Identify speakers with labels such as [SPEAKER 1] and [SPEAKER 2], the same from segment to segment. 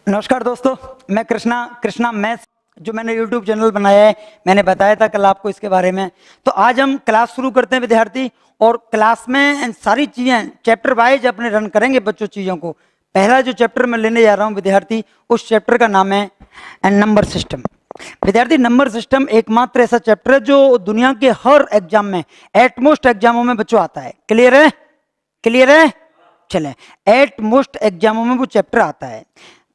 [SPEAKER 1] नमस्कार दोस्तों, मैं कृष्णा मैथ्स जो मैंने YouTube चैनल बनाया है, मैंने बताया था कल आपको इसके बारे में। तो आज हम क्लास शुरू करते हैं विद्यार्थी, और क्लास में सारी चीज़ें चैप्टर वाइज अपने रन करेंगे बच्चों चीज़ों को। पहला जो चैप्टर मैं लेने जा रहा हूँ विद्यार्थी, उस चैप्टर का नाम है नंबर सिस्टम। विद्यार्थी, नंबर सिस्टम एकमात्र ऐसा चैप्टर है जो दुनिया के हर एग्जाम में, एटमोस्ट एग्जामों में बच्चों आता है। क्लियर है? क्लियर है? चलें, एटमोस्ट एग्जामों में वो चैप्टर आता है।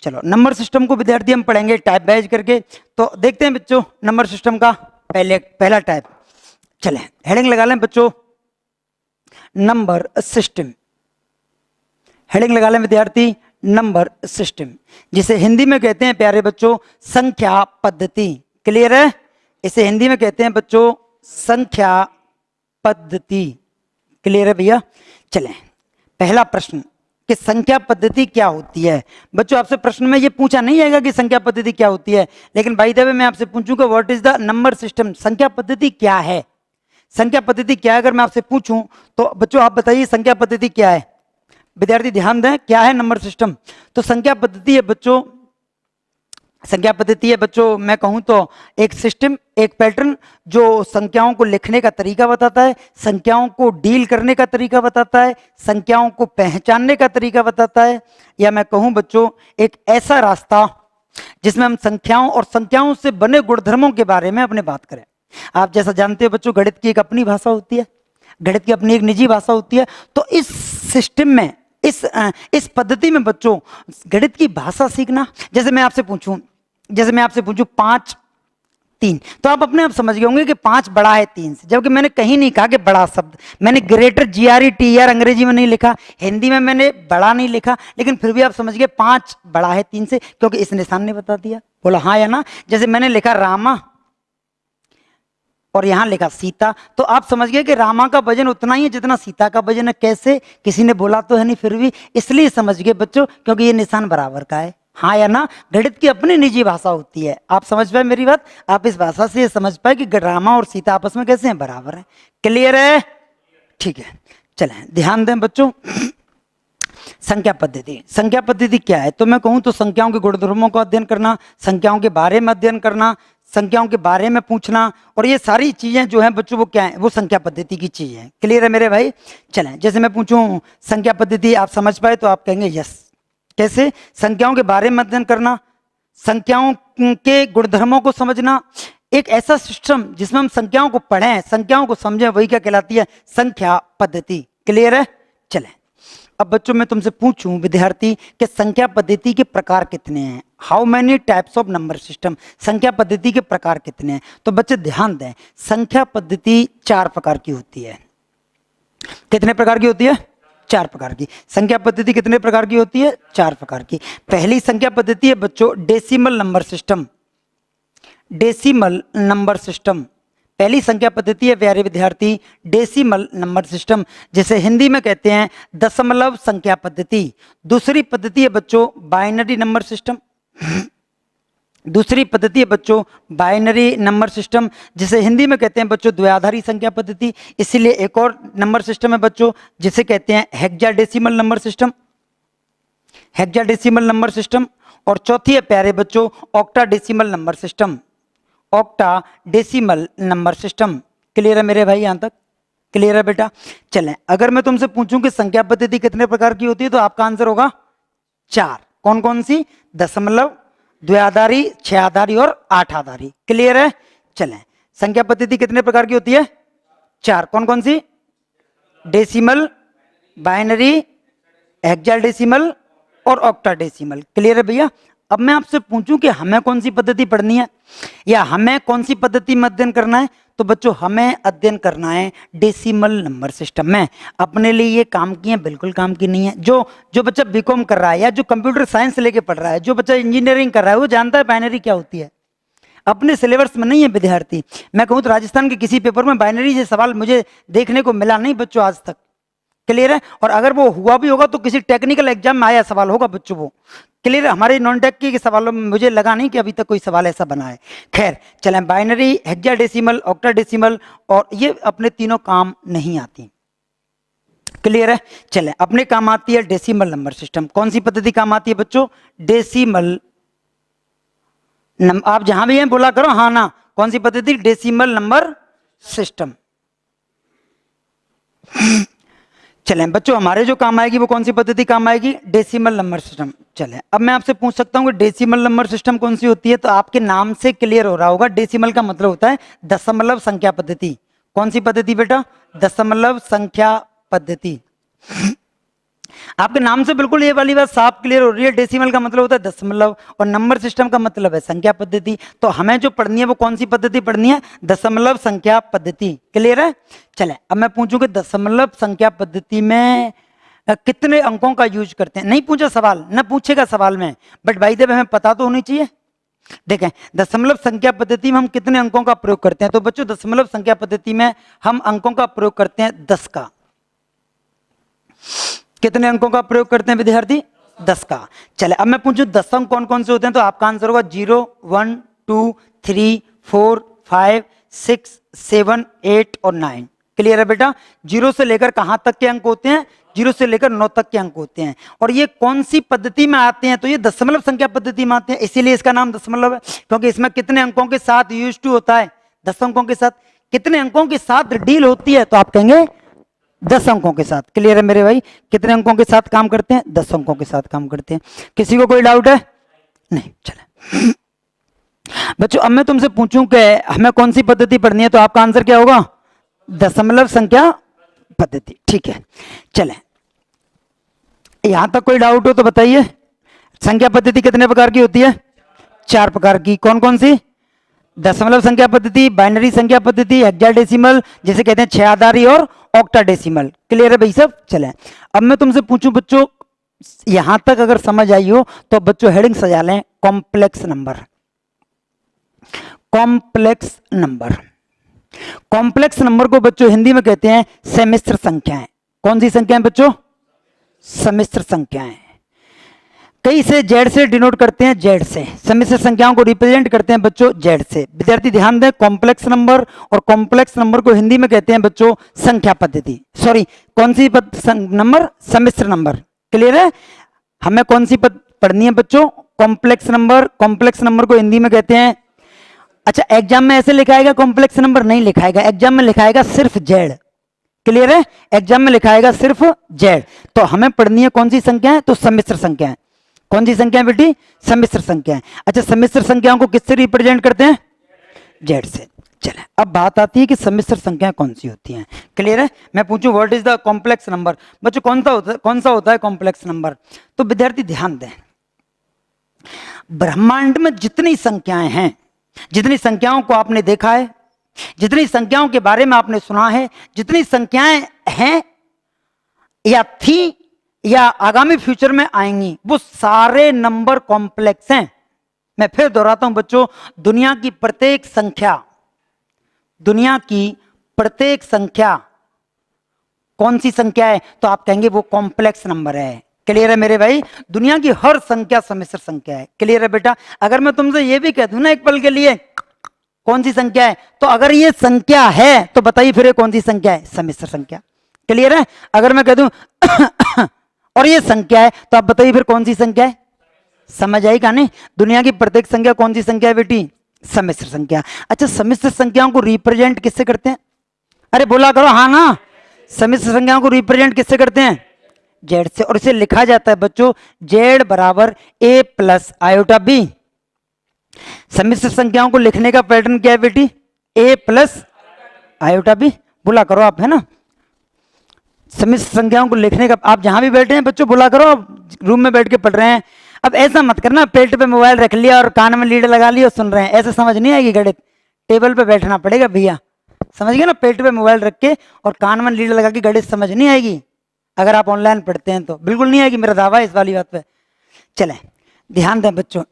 [SPEAKER 1] चलो, नंबर सिस्टम को विद्यार्थी हम पढ़ेंगे टाइप वाइज करके। तो देखते हैं बच्चों नंबर सिस्टम का पहला टाइप। चलें, हेडिंग लगा लें बच्चों, नंबर सिस्टम। हेडिंग लगा लें विद्यार्थी, नंबर सिस्टम, जिसे हिंदी में कहते हैं प्यारे बच्चों संख्या पद्धति। क्लियर है? इसे हिंदी में कहते हैं बच्चों संख्या पद्धति। क्लियर है भैया? चलें, पहला प्रश्न कि संख्या पद्धति क्या होती है। बच्चों, आपसे प्रश्न में ये पूछा नहीं जाएगा कि संख्या पद्धति क्या होती है, लेकिन बाय द वे मैं आपसे पूछूंगा what is the number system. संख्या पद्धति क्या है? संख्या पद्धति क्या है अगर मैं आपसे पूछूं तो बच्चों आप बताइए संख्या पद्धति क्या है। विद्यार्थी ध्यान दें, क्या है नंबर सिस्टम? तो संख्या पद्धति है बच्चों, संख्या पद्धति है बच्चों, मैं कहूं तो एक सिस्टम, एक पैटर्न जो संख्याओं को लिखने का तरीका बताता है, संख्याओं को डील करने का तरीका बताता है, संख्याओं को पहचानने का तरीका बताता है, या मैं कहूं बच्चों एक ऐसा रास्ता जिसमें हम संख्याओं और संख्याओं से बने गुणधर्मों के बारे में अपने बात करें। आप जैसा जानते हो बच्चों, गणित की एक अपनी भाषा होती है, गणित की अपनी एक निजी भाषा होती है। तो इस सिस्टम में, इस पद्धति में बच्चों गणित की भाषा सीखना, जैसे मैं आपसे पूछूं 5 3, तो आप अपने आप समझ गए होंगे कि 5 बड़ा है 3 से, जबकि मैंने कहीं नहीं कहा कि बड़ा शब्द, मैंने ग्रेटर GRETR अंग्रेजी में नहीं लिखा, हिंदी में मैंने बड़ा नहीं लिखा, लेकिन फिर भी आप समझ गए 5 बड़ा है 3 से, क्योंकि इस निशान ने बता दिया। बोला हाँ या ना? जैसे मैंने लिखा रामा और यहां लिखा सीता, तो आप समझ गए कि रामा का वजन उतना ही है जितना सीता का वजन है। कैसे? किसी ने बोला तो है नहीं, फिर भी इसलिए समझ गए बच्चों क्योंकि ये निशान बराबर का है। हाँ या ना? गणित की अपनी निजी भाषा होती है। आप समझ पाए मेरी बात? आप इस भाषा से समझ पाए कि रामा और सीता आपस में कैसे हैं? बराबर है। क्लियर है? ठीक है, चलें ध्यान दें बच्चों। संख्या पद्धति, संख्या पद्धति क्या है? तो मैं कहूं तो संख्याओं के गुणधर्मों का अध्ययन करना, संख्याओं के बारे में अध्ययन करना, संख्याओं के बारे में पूछना, और ये सारी चीजें जो हैं बच्चों वो क्या है? वो संख्या पद्धति की चीज है। क्लियर है मेरे भाई? चलें, जैसे मैं पूछूं संख्या पद्धति आप समझ पाए तो आप कहेंगे यस। कैसे? संख्याओं के बारे में अध्ययन करना, संख्याओं के गुणधर्मों को समझना, एक ऐसा सिस्टम जिसमें हम संख्याओं को पढ़ें, संख्याओं को समझें, वही क्या कहलाती है? संख्या पद्धति। क्लियर है? चलें, अब बच्चों मैं तुमसे पूछूं विद्यार्थी कि संख्या पद्धति के प्रकार कितने हैं? How many types of number system? संख्या पद्धति के प्रकार कितने हैं? तो बच्चे ध्यान दें, संख्या पद्धति 4 प्रकार की होती है। कितने प्रकार की होती है? 4 प्रकार की। संख्या पद्धति कितने प्रकार की होती है? 4 प्रकार की। पहली संख्या पद्धति है बच्चों decimal number system. Decimal number system पहली संख्या पद्धति है प्यारे विद्यार्थी, डेसिमल नंबर सिस्टम, जिसे हिंदी में कहते हैं दशमलव संख्या पद्धति। दूसरी पद्धति है बच्चों बाइनरी नंबर सिस्टम। दूसरी पद्धति है बच्चों बाइनरी नंबर सिस्टम, जिसे हिंदी में कहते हैं बच्चों द्विआधारी संख्या पद्धति। इसीलिए एक और नंबर सिस्टम है बच्चों जिसे कहते हैं hexadecimal number system. Hexadecimal number system. और चौथी है प्यारे बच्चों octadecimal number system. Octadecimal number system. Clear है मेरे भाई? यहां तक क्लियर है बेटा? चलें, अगर मैं तुमसे पूछूं कि संख्या पद्धति कितने प्रकार की होती है तो आपका आंसर होगा 4। कौन कौन सी? दशमलव, द्विआधारी, 6 आधारी और 8 आधारी। क्लियर है? चलें, संख्या पद्धति कितने प्रकार की होती है? 4। कौन कौन सी? डेसिमल, बाइनरी, हेक्साडेसिमल और ऑक्टाडेसिमल। क्लियर है भैया? अब मैं आपसे पूछूं कि हमें कौन सी पद्धति पढ़नी है या हमें कौन सी पद्धति में अध्ययन करना है, तो बच्चों हमें अध्ययन करना है डेसिमल नंबर सिस्टम में। अपने लिए ये काम की है? बिल्कुल काम की नहीं है। जो बच्चा बीकॉम कर रहा है या जो कंप्यूटर साइंस लेके पढ़ रहा है, जो बच्चा इंजीनियरिंग कर रहा है, वो जानता है बाइनरी क्या होती है। अपने सिलेबस में नहीं है विद्यार्थी। मैं कहूँ तो राजस्थान के किसी पेपर में बाइनरी से सवाल मुझे देखने को मिला नहीं बच्चों आज तक। क्लियर है? और अगर वो हुआ भी होगा तो किसी टेक्निकल एग्जाम में आया सवाल होगा बच्चों वो। क्लियर है? हमारे नॉन टेक के सवालों में मुझे लगा नहीं कि अभी तक कोई सवाल ऐसा बना है। खैर चलें, बाइनरी, हेक्साडेसिमल, ऑक्टाडेसिमल, और ये अपने तीनों काम नहीं आती। क्लियर है? चले, अपने काम आती है डेसिमल नंबर सिस्टम। कौन सी पद्धति काम आती है बच्चों? डेसिमल आप जहां भी हैं बोला करो हाँ ना। कौन सी पद्धति? Decimal number system. चलें बच्चों, हमारे जो काम आएगी वो कौन सी पद्धति काम आएगी? Decimal number system. चलें, अब मैं आपसे पूछ सकता हूँ कि डेसिमल नंबर सिस्टम कौन सी होती है, तो आपके नाम से क्लियर हो रहा होगा। डेसिमल का मतलब होता है दशमलव संख्या पद्धति। कौन सी पद्धति बेटा? दशमलव संख्या पद्धति। आपके नाम से बिल्कुल ये वाली बात साफ क्लियर हो रही है। डेसिमल का मतलब होता है दशमलव और नंबर सिस्टम का मतलब है संख्या पद्धति। तो हमें जो पढ़नी है वो कौन सी पद्धति पढ़नी है? दशमलव संख्या पद्धति। क्लियर है? चले, अब मैं पूछूं कि दशमलव संख्या पद्धति में कितने अंकों का यूज करते हैं। नहीं पूछा सवाल, न पूछेगा सवाल में, बट भाई देव हमें पता तो होनी चाहिए। देखें, दशमलव संख्या पद्धति में हम कितने अंकों का प्रयोग करते हैं। तो बच्चों दशमलव संख्या पद्धति में हम अंकों का प्रयोग करते हैं 10 का। कितने अंकों का प्रयोग करते हैं विद्यार्थी? 10 का। चले, अब मैं पूछूं 10 अंक कौन कौन से होते हैं, तो आपका आंसर होगा 0, 1, 2, 3, 4, 5, 6, 7, 8 और 9। क्लियर है बेटा? 0 से लेकर कहां तक के अंक होते हैं? 0 से लेकर 9 तक के अंक होते हैं। और ये कौन सी पद्धति में आते हैं? तो ये दशमलव संख्या पद्धति में आते हैं, इसीलिए इसका नाम दशमलव है, क्योंकि इसमें कितने अंकों के साथ यूज टू होता है? 10 अंकों के साथ। कितने अंकों के साथ डील होती है? तो आप कहेंगे 10 अंकों के साथ। क्लियर है मेरे भाई? कितने अंकों के साथ काम करते हैं? 10 अंकों के साथ काम करते हैं। किसी को कोई डाउट है? नहीं। चले बच्चों, अब मैं तुमसे पूछूं कि हमें कौन सी पद्धति पढ़नी है, तो आपका आंसर क्या होगा? दशमलव संख्या पद्धति। ठीक है, चले, यहां तक कोई डाउट हो तो बताइए। संख्या पद्धति कितने प्रकार की होती है? 4 प्रकार की। कौन कौन सी? दशमलव संख्या पद्धति, बाइनरी संख्या पद्धति, हेक्साडेसिमल जिसे कहते हैं 6 आधारी, और ऑक्टाडेसिमल। क्लियर है भाई सब? चलें, अब मैं तुमसे पूछूं बच्चों, यहां तक अगर समझ आई हो तो बच्चों हेडिंग सजा लें, complex number. Complex number, complex number को बच्चों हिंदी में कहते हैं सम्मिश्र संख्याएं। कौन सी संख्याएं बच्चों? सम्मिश्र संख्याएं। कई से जेड से डिनोट करते हैं, जेड से। सम्मिश्र संख्याओं को रिप्रेजेंट करते हैं बच्चों जेड से। विद्यार्थी ध्यान दें, कॉम्प्लेक्स नंबर और कॉम्प्लेक्स नंबर को हिंदी में कहते हैं बच्चों संख्या पद्धति। सॉरी, कौन सी नंबर? सम्मिश्र नंबर। क्लियर है? हमें कौन सी पढ़नी है बच्चों? Complex number. कॉम्प्लेक्स नंबर को हिंदी में कहते हैं, अच्छा एग्जाम में ऐसे लिखाएगा कॉम्प्लेक्स नंबर? नहीं लिखाएगा, एग्जाम में लिखाएगा सिर्फ जेड। क्लियर है? एग्जाम में लिखाएगा सिर्फ जेड। तो हमें पढ़नी है कौन सी संख्या है? तो सम्मिश्र संख्या है। कौन सी संख्या है बेटी? सम्मिश्र संख्या है। अच्छा, सम्मिश्र संख्याओं को किससे रिप्रेजेंट करते हैं? जेड से। चले, अब बात आती है कि सम्मिश्र संख्याएं कौन सी होती हैं। क्लियर है? मैं पूछूं what is the complex number, बच्चों कौन सा होता है कॉम्प्लेक्स नंबर? तो विद्यार्थी ध्यान दें, ब्रह्मांड में जितनी संख्याएं हैं, जितनी संख्याओं को आपने देखा है, जितनी संख्याओं के बारे में आपने सुना है, जितनी संख्याएं हैं या थी या आगामी फ्यूचर में आएंगी, वो सारे नंबर कॉम्प्लेक्स हैं। मैं फिर दोहराता हूं बच्चों, दुनिया की प्रत्येक संख्या कौन सी संख्या है? तो आप कहेंगे वो कॉम्प्लेक्स नंबर है। क्लियर है मेरे भाई? दुनिया की हर संख्या सम्मिश्र संख्या है। क्लियर है बेटा? अगर मैं तुमसे ये भी कह दूं ना एक पल के लिए कौन सी संख्या है, तो अगर ये संख्या है तो बताइए फिर ये कौन सी संख्या है? सम्मिश्र संख्या। क्लियर है? अगर मैं कह दूं और ये संख्या है तो आप बताइए फिर कौन सी संख्या है? समझ आई कहानी? दुनिया की प्रत्येक संख्या कौन सी संख्या है बेटी? सम्मिश्र संख्या। अच्छा, सम्मिश्र संख्याओं को रिप्रेजेंट किससे करते हैं? अरे बोला करो हाँ ना। सम्मिश्र संख्याओं को रिप्रेजेंट किससे करते हैं? जेड से। और इसे लिखा जाता है बच्चों जेड बराबर ए प्लस आयोटा बी। सम्मिश्र संख्याओं को लिखने का पैटर्न क्या है बेटी? ए प्लस आयोटा बी। बोला करो आप, है ना? सम्मिश्र संख्याओं को लिखने का, आप जहां भी बैठे हैं बच्चों बोला करो, आप रूम में बैठ के पढ़ रहे हैं। अब ऐसा मत करना पेट पे मोबाइल रख लिया और कान में लीड लगा लिया और सुन रहे हैं, ऐसे समझ नहीं आएगी गणित। टेबल पे बैठना पड़ेगा भैया, समझ गए ना? पेट पे मोबाइल रख के और कान में लीड लगा के गणित समझ नहीं आएगी। अगर आप ऑनलाइन पढ़ते हैं तो बिल्कुल नहीं आएगी, मेरा दावा है इस वाली बात पे। चलें, ध्यान दें बच्चों,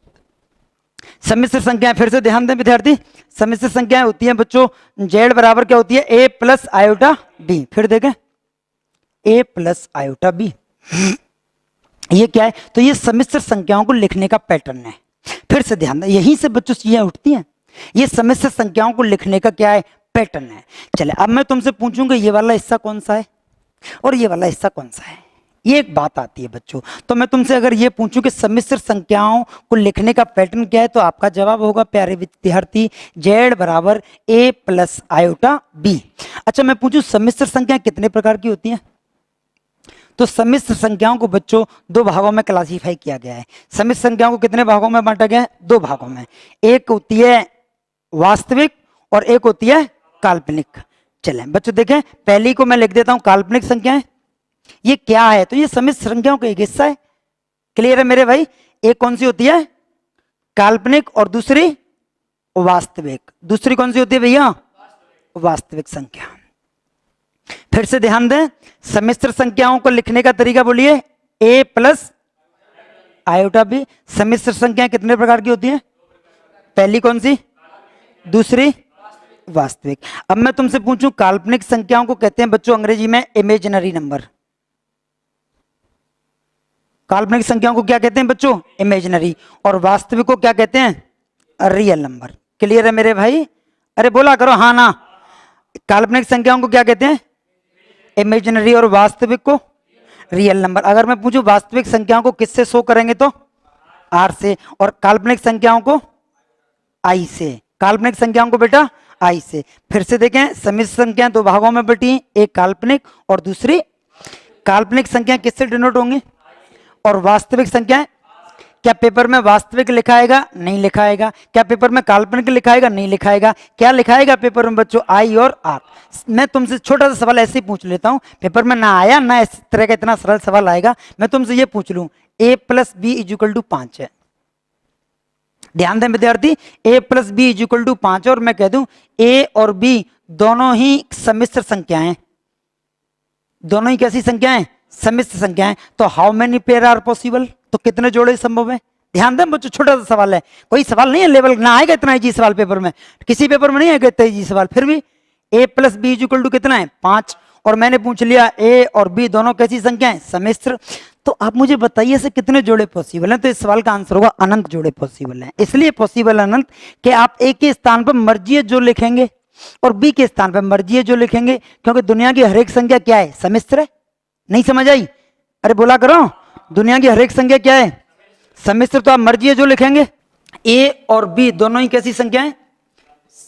[SPEAKER 1] सम्मिश्र संख्याएं फिर से ध्यान दें विद्यार्थी। सम्मिश्र संख्याएं होती हैं बच्चों जेड बराबर क्या होती है? ए प्लस आयोटा बी। फिर देखें ए प्लस आयोटा बी, ये क्या है? तो ये सम्मिश्र संख्याओं को लिखने का पैटर्न है। फिर से ध्यान दें, यहीं से बच्चों चीजें उठती हैं। ये सम्मिश्र संख्याओं को लिखने का क्या है? पैटर्न है। चले, अब मैं तुमसे पूछूंगा ये वाला हिस्सा कौन सा है? और ये वाला हिस्सा कौन सा है? ये एक बात आती है बच्चों। तो मैं तुमसे अगर ये पूछूं कि सम्मिश्र संख्याओं को लिखने का पैटर्न क्या है, तो आपका जवाब होगा प्यारे विद्यार्थी z बराबर a प्लस आयोटा b। अच्छा मैं पूछूं सम्मिश्र संख्याएं कितने प्रकार की होती हैं? तो सम्मिश्र संख्याओं को बच्चों दो भागों में क्लासिफाई किया गया है। सम्मिश्र संख्याओं को कितने भागों में बांटा गया है? दो भागों में। एक होती है वास्तविक और एक होती है काल्पनिक। चलें बच्चों देखें, पहली को मैं लिख देता हूं काल्पनिक संख्याएं। ये क्या है? तो ये सम्मिश्र संख्याओं का एक हिस्सा है। क्लियर है मेरे भाई? एक कौन सी होती है? काल्पनिक और दूसरी वास्तविक। दूसरी कौन सी होती है भैया? वास्तविक संख्या। फिर से ध्यान दें, सम्मिश्र संख्याओं को लिखने का तरीका बोलिए a प्लस आयोटा b। सम्मिश्र संख्याएं कितने प्रकार की होती हैं? पहली कौन सी? दूसरी वास्तविक। अब मैं तुमसे पूछूं काल्पनिक संख्याओं को कहते हैं बच्चों अंग्रेजी में इमेजिनरी नंबर। काल्पनिक संख्याओं को क्या कहते हैं बच्चों? इमेजिनरी। और वास्तविक को क्या कहते हैं? Real number. क्लियर है मेरे भाई? अरे बोला करो हाँ ना। काल्पनिक संख्याओं को क्या कहते हैं? इमेजिनरी। और वास्तविक को रियल नंबर। अगर मैं पूछूं वास्तविक संख्याओं को किससे शो करेंगे, तो आर से। और काल्पनिक संख्याओं को आई से। काल्पनिक संख्याओं को बेटा आई से। फिर से देखें, सम्मिश्र संख्याएं दो भागों में बटी, एक काल्पनिक और दूसरी। काल्पनिक संख्याएं किससे डिनोट होंगी? और वास्तविक संख्याएं, क्या पेपर में वास्तविक लिखाएगा? नहीं लिखाएगा। क्या पेपर में काल्पनिक लिखाएगा? नहीं लिखाएगा। क्या लिखाएगा पेपर में बच्चों? आई और आर। मैं तुमसे छोटा सा सवाल ऐसे ही पूछ लेता हूं, पेपर में ना आया ना इस तरह का इतना सरल सवाल आएगा। मैं तुमसे ये पूछ लूं a plus b is equal to 5 है। ध्यान दें विद्यार्थी, a plus b is equal to 5 और मैं कह दूं a और b दोनों ही सम्मिश्र संख्याएं। दोनों ही कैसी संख्याएं? सम्मिश्र संख्याएं। तो how many pair are possible? तो कितने जोड़े संभव है? ध्यान दें बच्चों, छोटा सा सवाल है, कोई सवाल नहीं है लेवल ना आएगा इतना इजी सवाल पेपर में, किसी पेपर में नहीं आएगा इतना इजी सवाल। फिर भी a plus b is equal to कितना है? 5। और मैंने पूछ लिया a और b दोनों कैसी संख्याएं? सम्मिश्र। तो आप मुझे बताइए से कितने जोड़े पॉसिबल हैं? तो इस सवाल का आंसर होगा अनंत जोड़े पॉसिबल हैं। इसलिए पॉसिबल अनंत कि आप a के स्थान पर मर्जी जो लिखेंगे और b के स्थान पर मर्जी जो लिखेंगे, क्योंकि दुनिया की हर एक संख्या क्या है? सम्मिश्र है। नहीं समझ आई? अरे बोला करो, दुनिया की हर एक संख्या क्या है? सम्मिश्र। तो आप मर्जी जो लिखेंगे। a और b दोनों ही कैसी संख्याएं?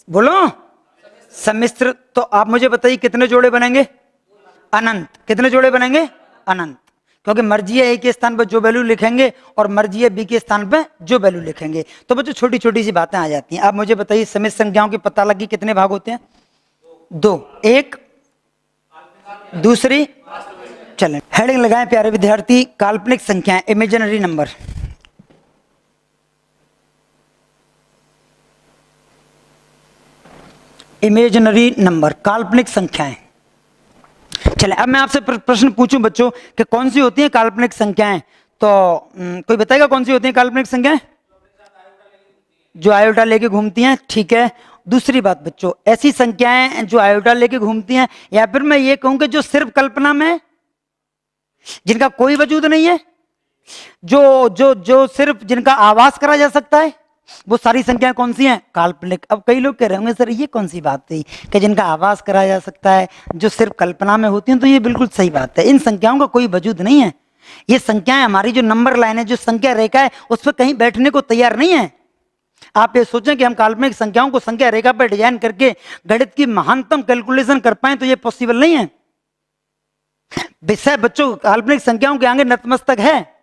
[SPEAKER 1] बोलो सम्मिश्र। तो आप मुझे बताइए कितने जोड़े बनेंगे? अनंत। कितने जोड़े बनेंगे? अनंत। क्योंकि मर्जी है a के स्थान पर जो वैल्यू लिखेंगे और मर्जी है b के स्थान पर जो वैल्यू लिखेंगे। तो बच्चों छोटी छोटी सी बातें आ जाती हैं। आप मुझे बताइए सम्मिश्र संख्याओं की पता लगी कितने भाग होते हैं? दो। एक दूसरी। चलें हेडिंग लगाएं प्यारे विद्यार्थी, काल्पनिक संख्याएं इमेजिनरी नंबर। इमेजिनरी नंबर काल्पनिक संख्याएं। चले अब मैं आपसे प्रश्न पूछूं बच्चों कि कौन सी होती हैं काल्पनिक संख्याएं? तो कोई बताएगा कौन सी होती हैं काल्पनिक संख्याएं? जो आयोटा लेके घूमती हैं। ठीक है। दूसरी बात बच्चों, ऐसी संख्याएं जो आयोटा लेके घूमती हैं, या फिर मैं ये कहूं कि जो सिर्फ कल्पना में, जिनका कोई वजूद नहीं है, जो जो जो सिर्फ जिनका आभास करा जा सकता है, वो सारी संख्याएं कौन सी हैं? काल्पनिक। अब कई लोग कह रहे होंगे सर ये कौन सी बात थी कि जिनका आभास करा जा सकता है, जो सिर्फ कल्पना में होती हैं। तो ये बिल्कुल सही बात है, इन संख्याओं का कोई वजूद नहीं है। ये संख्याएं हमारी जो नंबर लाइन है, जो संख्या रेखा है, उस पर कहीं बैठने को तैयार नहीं है। आप ये सोचें कि हम काल्पनिक संख्याओं को संख्या रेखा पर डिजाइन करके गणित की महानतम कैलकुलेशन कर पाए, तो ये पॉसिबल नहीं है। विषय बच्चों काल्पनिक संख्याओं के आगे नतमस्तक है।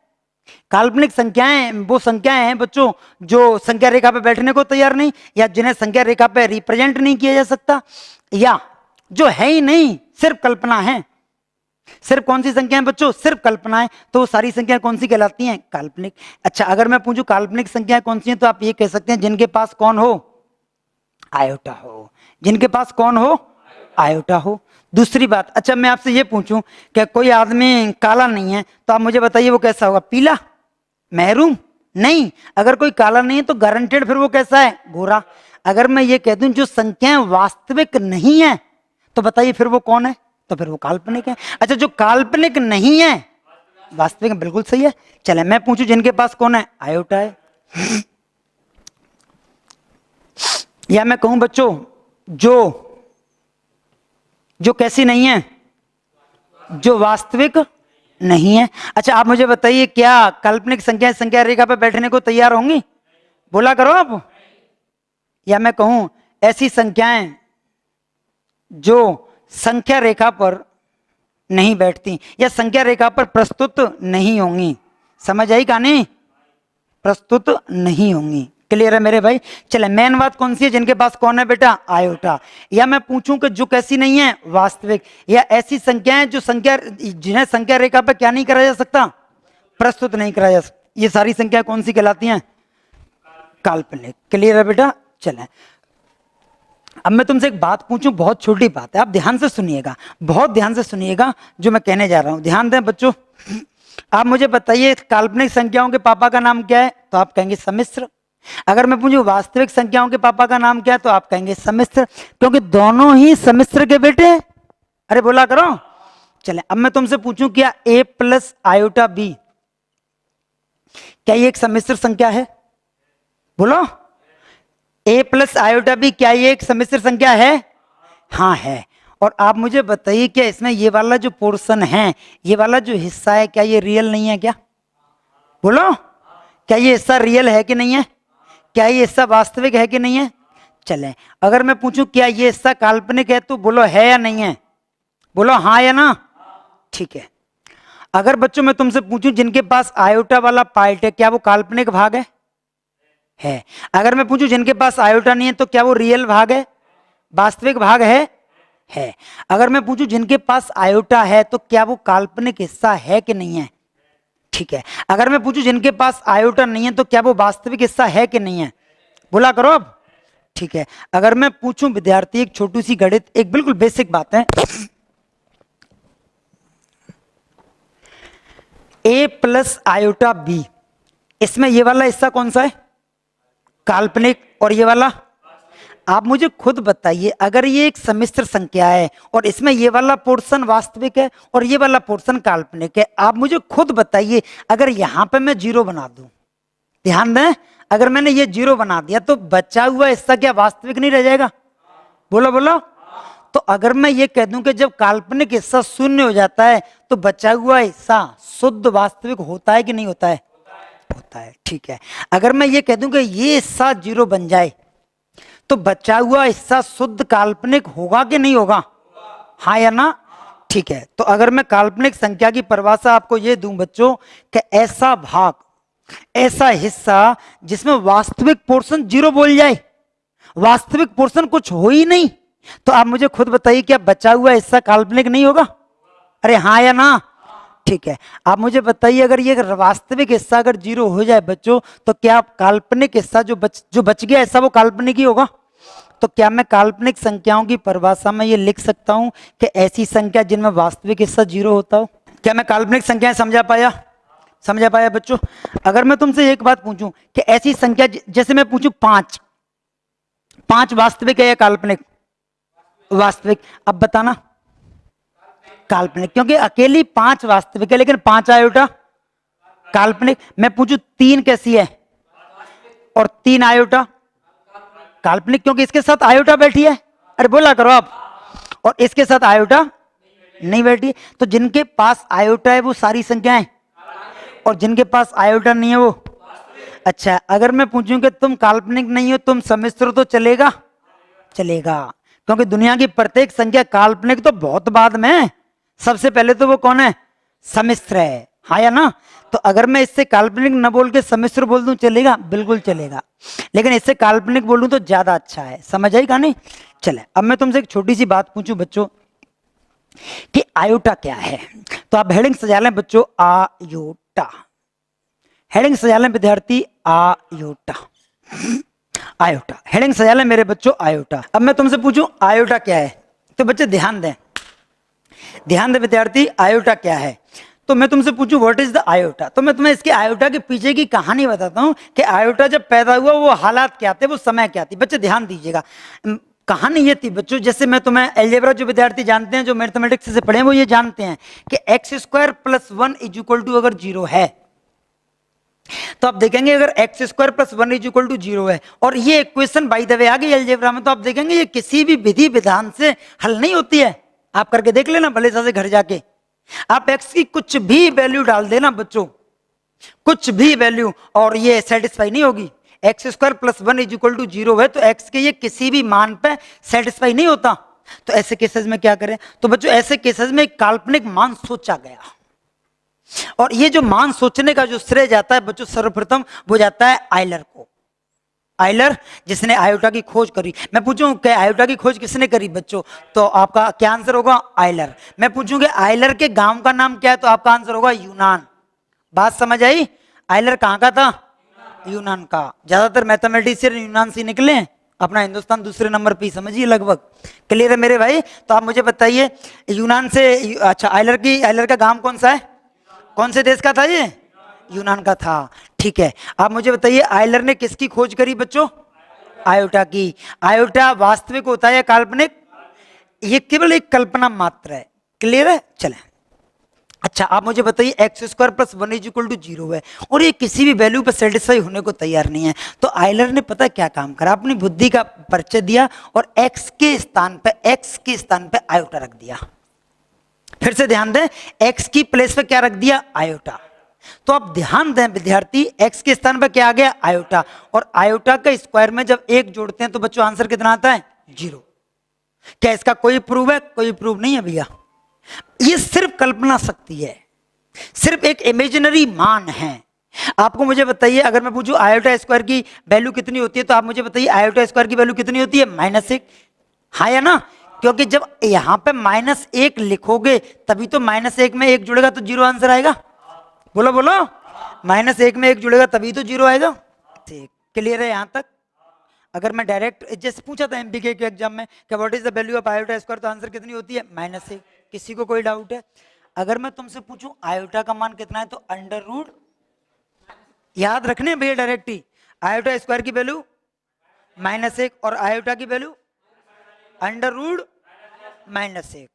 [SPEAKER 1] काल्पनिक संख्याएं वो संख्याएं हैं बच्चों जो संख्या रेखा पे बैठने को तैयार नहीं, या जिन्हें संख्या रेखा पे रिप्रेजेंट नहीं किया जा सकता, या जो है ही नहीं, सिर्फ कल्पना है। सिर्फ कौन सी संख्याएं बच्चों? सिर्फ कल्पनाएं। तो वो सारी संख्याएं कौन सी कहलाती हैं? काल्पनिक। अच्छा अगर मैं पूछूं काल्पनिक संख्याएं कौन सी हैं, तो आप ये कह सकते हैं जिनके पास कौन हो? आयोटा हो। जिनके पास कौन हो? आयोटा हो। दूसरी बात, अच्छा मैं आपसे ये पूछूं कि कोई आदमी काला नहीं है, तो आप मुझे बताइए वो कैसा होगा? पीला? महरूम? नहीं। अगर कोई काला नहीं है तो गारंटेड फिर वो कैसा है? गोरा। अगर मैं ये कह दूं जो संख्याएं वास्तविक नहीं है, तो बताइए फिर वो कौन है? तो फिर वो काल्पनिक है। अच्छा जो काल्पनिक नहीं है वास्तविक, बिल्कुल सही है। चले मैं पूछूं जिनके पास कौन है? आयोटा है। या मैं कहूं बच्चों जो जो कैसी नहीं है? जो वास्तविक नहीं है। अच्छा आप मुझे बताइए, क्या काल्पनिक संख्या संख्या रेखा पर बैठने को तैयार होंगी? बोला करो आप। या मैं कहूं ऐसी संख्याएं जो संख्या रेखा पर नहीं बैठती या संख्या रेखा पर प्रस्तुत नहीं होंगी। समझ आई कहानी? प्रस्तुत नहीं होंगी। क्लियर है मेरे भाई? चले, मेन बात कौन सी है? जिनके पास कौन है बेटा? आयोटा। या मैं पूछूं कि जो कैसी नहीं है? वास्तविक। या ऐसी संख्याएं जो संख्या जिन्हें संख्या रेखा पर क्या नहीं करा जा सकता? प्रस्तुत नहीं करा जा सकता। ये सारी संख्या कौन सी कहलाती हैं? काल्पनिक। क्लियर है बेटा? चले, अब मैं तुमसे एक बात पूछूं, बहुत छोटी बात है, आप ध्यान से सुनिएगा, बहुत ध्यान से सुनिएगा जो मैं कहने जा रहा हूं। ध्यान दें बच्चों। आप मुझे बताइए काल्पनिक संख्याओं के पापा का नाम क्या है? तो आप कहेंगे सम्मिश्र। अगर मैं पूछूं वास्तविक संख्याओं के पापा का नाम क्या है? तो आप कहेंगे सम्मिश्र, क्योंकि दोनों ही सम्मिश्र के बेटे। अरे बोला करो। चले, अब मैं तुमसे पूछूं क्या a प्लस आयोटा b, क्या ये एक सम्मिश्र संख्या है? बोलो। a प्लस आयोटा b, क्या ये एक सम्मिश्र संख्या है? हाँ है। और आप मुझे बताइए क्या इसमें ये वाला जो पोर्शन है, ये वाला जो हिस्सा है, क्या ये रियल नहीं है? क्या बोलो, क्या ये हिस्सा रियल है कि नहीं है? क्या ये हिस्सा वास्तविक है कि नहीं है? चले, अगर मैं पूछूं क्या ये हिस्सा काल्पनिक है, तो बोलो है या नहीं है? बोलो हाँ या ना। ठीक है। अगर बच्चों मैं तुमसे पूछूं जिनके पास आयोटा वाला पार्ट है, क्या वो काल्पनिक भाग है? है। अगर मैं पूछूं जिनके पास आयोटा नहीं है, तो क्या वो रियल भाग है? वास्तविक भाग है? है। अगर मैं पूछूं जिनके पास आयोटा है, तो क्या वो काल्पनिक हिस्सा है कि नहीं है? ठीक है। अगर मैं पूछूं जिनके पास आयोटा नहीं है, तो क्या वो वास्तविक हिस्सा है कि नहीं है? बोला करो अब। ठीक है। अगर मैं पूछूं विद्यार्थी, एक छोटी सी गणित, एक बिल्कुल बेसिक बात है, a प्लस आयोटा b, इसमें ये वाला हिस्सा कौन सा है? काल्पनिक। और ये वाला? आप मुझे खुद बताइए, अगर ये एक सम्मिश्र संख्या है और इसमें ये वाला पोर्शन वास्तविक है और ये वाला पोर्शन काल्पनिक है, आप मुझे खुद बताइए, अगर यहां पे मैं जीरो बना दूं, ध्यान दें, अगर मैंने ये जीरो बना दिया तो बचा हुआ हिस्सा क्या वास्तविक नहीं रह जाएगा? बोलो बोलो। तो अगर मैं ये कह दूं कि जब काल्पनिक हिस्सा शून्य हो जाता है तो बचा हुआ हिस्सा शुद्ध वास्तविक होता है कि नहीं होता है? होता है। ठीक है। अगर मैं ये कह दूं कि ये हिस्सा जीरो बन जाए तो बचा हुआ हिस्सा शुद्ध काल्पनिक होगा कि नहीं होगा? हाँ या ना? ठीक है। तो अगर मैं काल्पनिक संख्या की परिभाषा आपको ये दूं बच्चों कि ऐसा भाग, ऐसा हिस्सा जिसमें वास्तविक पोर्शन जीरो बोल जाए, वास्तविक पोर्शन कुछ हो ही नहीं, तो आप मुझे खुद बताइए क्या बचा हुआ हिस्सा काल्पनिक नहीं होगा? अरे हाँ या ना? ठीक है। आप मुझे बताइए, अगर ये वास्तविक हिस्सा अगर जीरो हो जाए बच्चों, तो क्या काल्पनिक हिस्सा जो बच गया हिस्सा वो काल्पनिक ही होगा? तो क्या मैं काल्पनिक संख्याओं की परिभाषा में ये लिख सकता हूं कि ऐसी संख्या जिनमें वास्तविक हिस्सा जीरो होता हो? क्या मैं काल्पनिक संख्याएं समझा पाया? समझा पाया बच्चों? अगर मैं तुमसे एक बात पूछूं कि ऐसी संख्या, जैसे मैं पूछूं पांच, पांच वास्तविक है या काल्पनिक? वास्तविक। अब बताना। काल्पनिक, क्योंकि अकेली पांच वास्तविक है लेकिन पांच आयोटा काल्पनिक। मैं पूछूं तीन कैसी है और तीन आयोटा? काल्पनिक, क्योंकि इसके साथ आयोटा बैठी है। अरे बोला करो आप। और इसके साथ आयोटा नहीं बैठी। तो जिनके पास आयोटा है वो सारी संख्याएं, और जिनके पास आयोटा नहीं है वो? अच्छा, अगर मैं पूछूं कि तुम काल्पनिक नहीं हो, तुम सम्मिश्र, तो चलेगा? चलेगा, क्योंकि दुनिया की प्रत्येक संख्या काल्पनिक तो बहुत बाद में, सबसे पहले तो वो कौन है? सम्मिश्र है। हाँ या ना? तो अगर मैं इससे काल्पनिक न बोल के सम्मिश्र बोल दूं, चलेगा? बिल्कुल चलेगा। लेकिन इससे काल्पनिक बोलूं तो ज्यादा अच्छा है। समझ आई कहानी? चले, अब मैं तुमसे एक छोटी सी बात पूछूं बच्चों कि आयोटा क्या है। तो आप हेडिंग सजा लें बच्चों, आयोटा। हेडिंग सजा लें विद्यार्थी, आयोटा। आयोटा हेडिंग सजा लें मेरे बच्चों, आयोटा। अब मैं तुमसे पूछूं आयोटा क्या है, तो बच्चे ध्यान दें, ध्यान दें विद्यार्थी, आयोटा क्या है। तो मैं तुमसे पूछूं व्हाट इज द आयोटा, तो मैं तुम्हें इसके आयोटा के पीछे की कहानी बताता हूं कि आयोटा जब पैदा हुआ वो हालात क्या थे, वो समय क्या थी। बच्चे ध्यान दीजिएगा, कहानी ये थी बच्चों, जैसे मैं तुम्हें अलजेब्रा जो विद्यार्थी जानते हैं, जो मैथमेटिक्स से पढ़े हैं, वो ये जानते हैं कि x square plus 1 is equal to अगर जीरो है, तो आप देखेंगे अगर x square plus 1 is equal to zero है, और ये इक्वेशन बाय द वे आ गई अलजेब्रा में, तो आप देखेंगे ये किसी भी विधि विधान से हल नहीं होती है। आप करके देख लेना भले से घर जाके। आप x की कुछ भी वैल्यू डाल देना बच्चों, कुछ भी वैल्यू, और ये सेटिस्फाई नहीं होगी। X square plus 1 is equal to 0 है, तो x के ये किसी भी मान पे सेटिस्फाई नहीं होता। तो ऐसे केसेस में क्या करें? तो बच्चों ऐसे केसेस में एक काल्पनिक मान सोचा गया, और ये जो मान सोचने का जो श्रेय जाता है बच्चों सर्वप्रथम वो जाता है आयलर को। आयलर जिसने आयोटा की खोज करी। मैं पूछूं कि आयोटा की खोज किसने करी बच्चों, तो आपका क्या आंसर होगा? आयलर। मैं पूछूंगा आयलर के गांव का नाम क्या है, तो आपका आंसर होगा यूनान। बात समझ आई? आयलर कहां का था? यूनान का। ज्यादातर मैथमेटिशियन यूनान से निकले हैं, अपना हिंदुस्तान दूसरे नंबर पे, समझिए लगभग। क्लियर है मेरे भाई? तो आप मुझे बताइए यूनान से, अच्छा आयलर का गांव कौन सा है? कौन से देश का था ये? यूनान का था। ठीक है, आप मुझे बताइए आयलर ने किसकी खोज करी बच्चों? आयोटा की। आयोटा वास्तविक होता है या काल्पनिक? ये केवल एक कल्पना मात्र है। क्लियर है? चलें। अच्छा आप मुझे बताइए x square plus 1 is equal to 0 है, और ये किसी भी वैल्यू पर सेटिस्फाई होने को तैयार नहीं है। तो आयलर ने पता क्या काम करा, अपनी बुद्धि का परिचय दिया और एक्स के स्थान पे आयोटा रख दिया। फिर से ध्यान दें, एक्स की प्लेस पे क्या रख दिया? आयोटा। तो आप ध्यान दें विद्यार्थी, एक्स के स्थान पर क्या आ गया? आयोटा। और आयोटा का स्क्वायर में जब एक जोड़ते हैं तो बच्चों आंसर कितना आता है? 0। क्या इसका कोई प्रूफ है? कोई प्रूफ नहीं है भैया, ये सिर्फ कल्पना शक्ति है, सिर्फ एक इमेजिनरी मान है। आपको मुझे बताइए, अगर मैं पूछूं आयोटा स्क्वायर की वैल्यू कितनी होती है, तो आप मुझे बताइए आयोटा स्क्वायर की वैल्यू कितनी होती है? -1। हाँ या ना? क्योंकि जब यहां पे -1 लिखोगे तभी तो -1 में 1 जुड़ेगा तो 0 आंसर आएगा। बोलो बोलो, -1 में 1 जुड़ेगा तभी तो 0 आएगा। ठीक, क्लियर है यहां तक? अगर मैं डायरेक्ट जैसे पूछा था एमपीके के एग्जाम में कि what is the value of iota square, तो आंसर कितनी होती है? -1। किसी को कोई डाउट है? अगर मैं तुमसे पूछूं आयोटा का मान कितना है, तो अंडर रूट, याद रखने भैया डायरेक्ट ही, आयोटा स्क्वायर की वैल्यू -1 और आयोटा की वैल्यू अंडर रूट -1।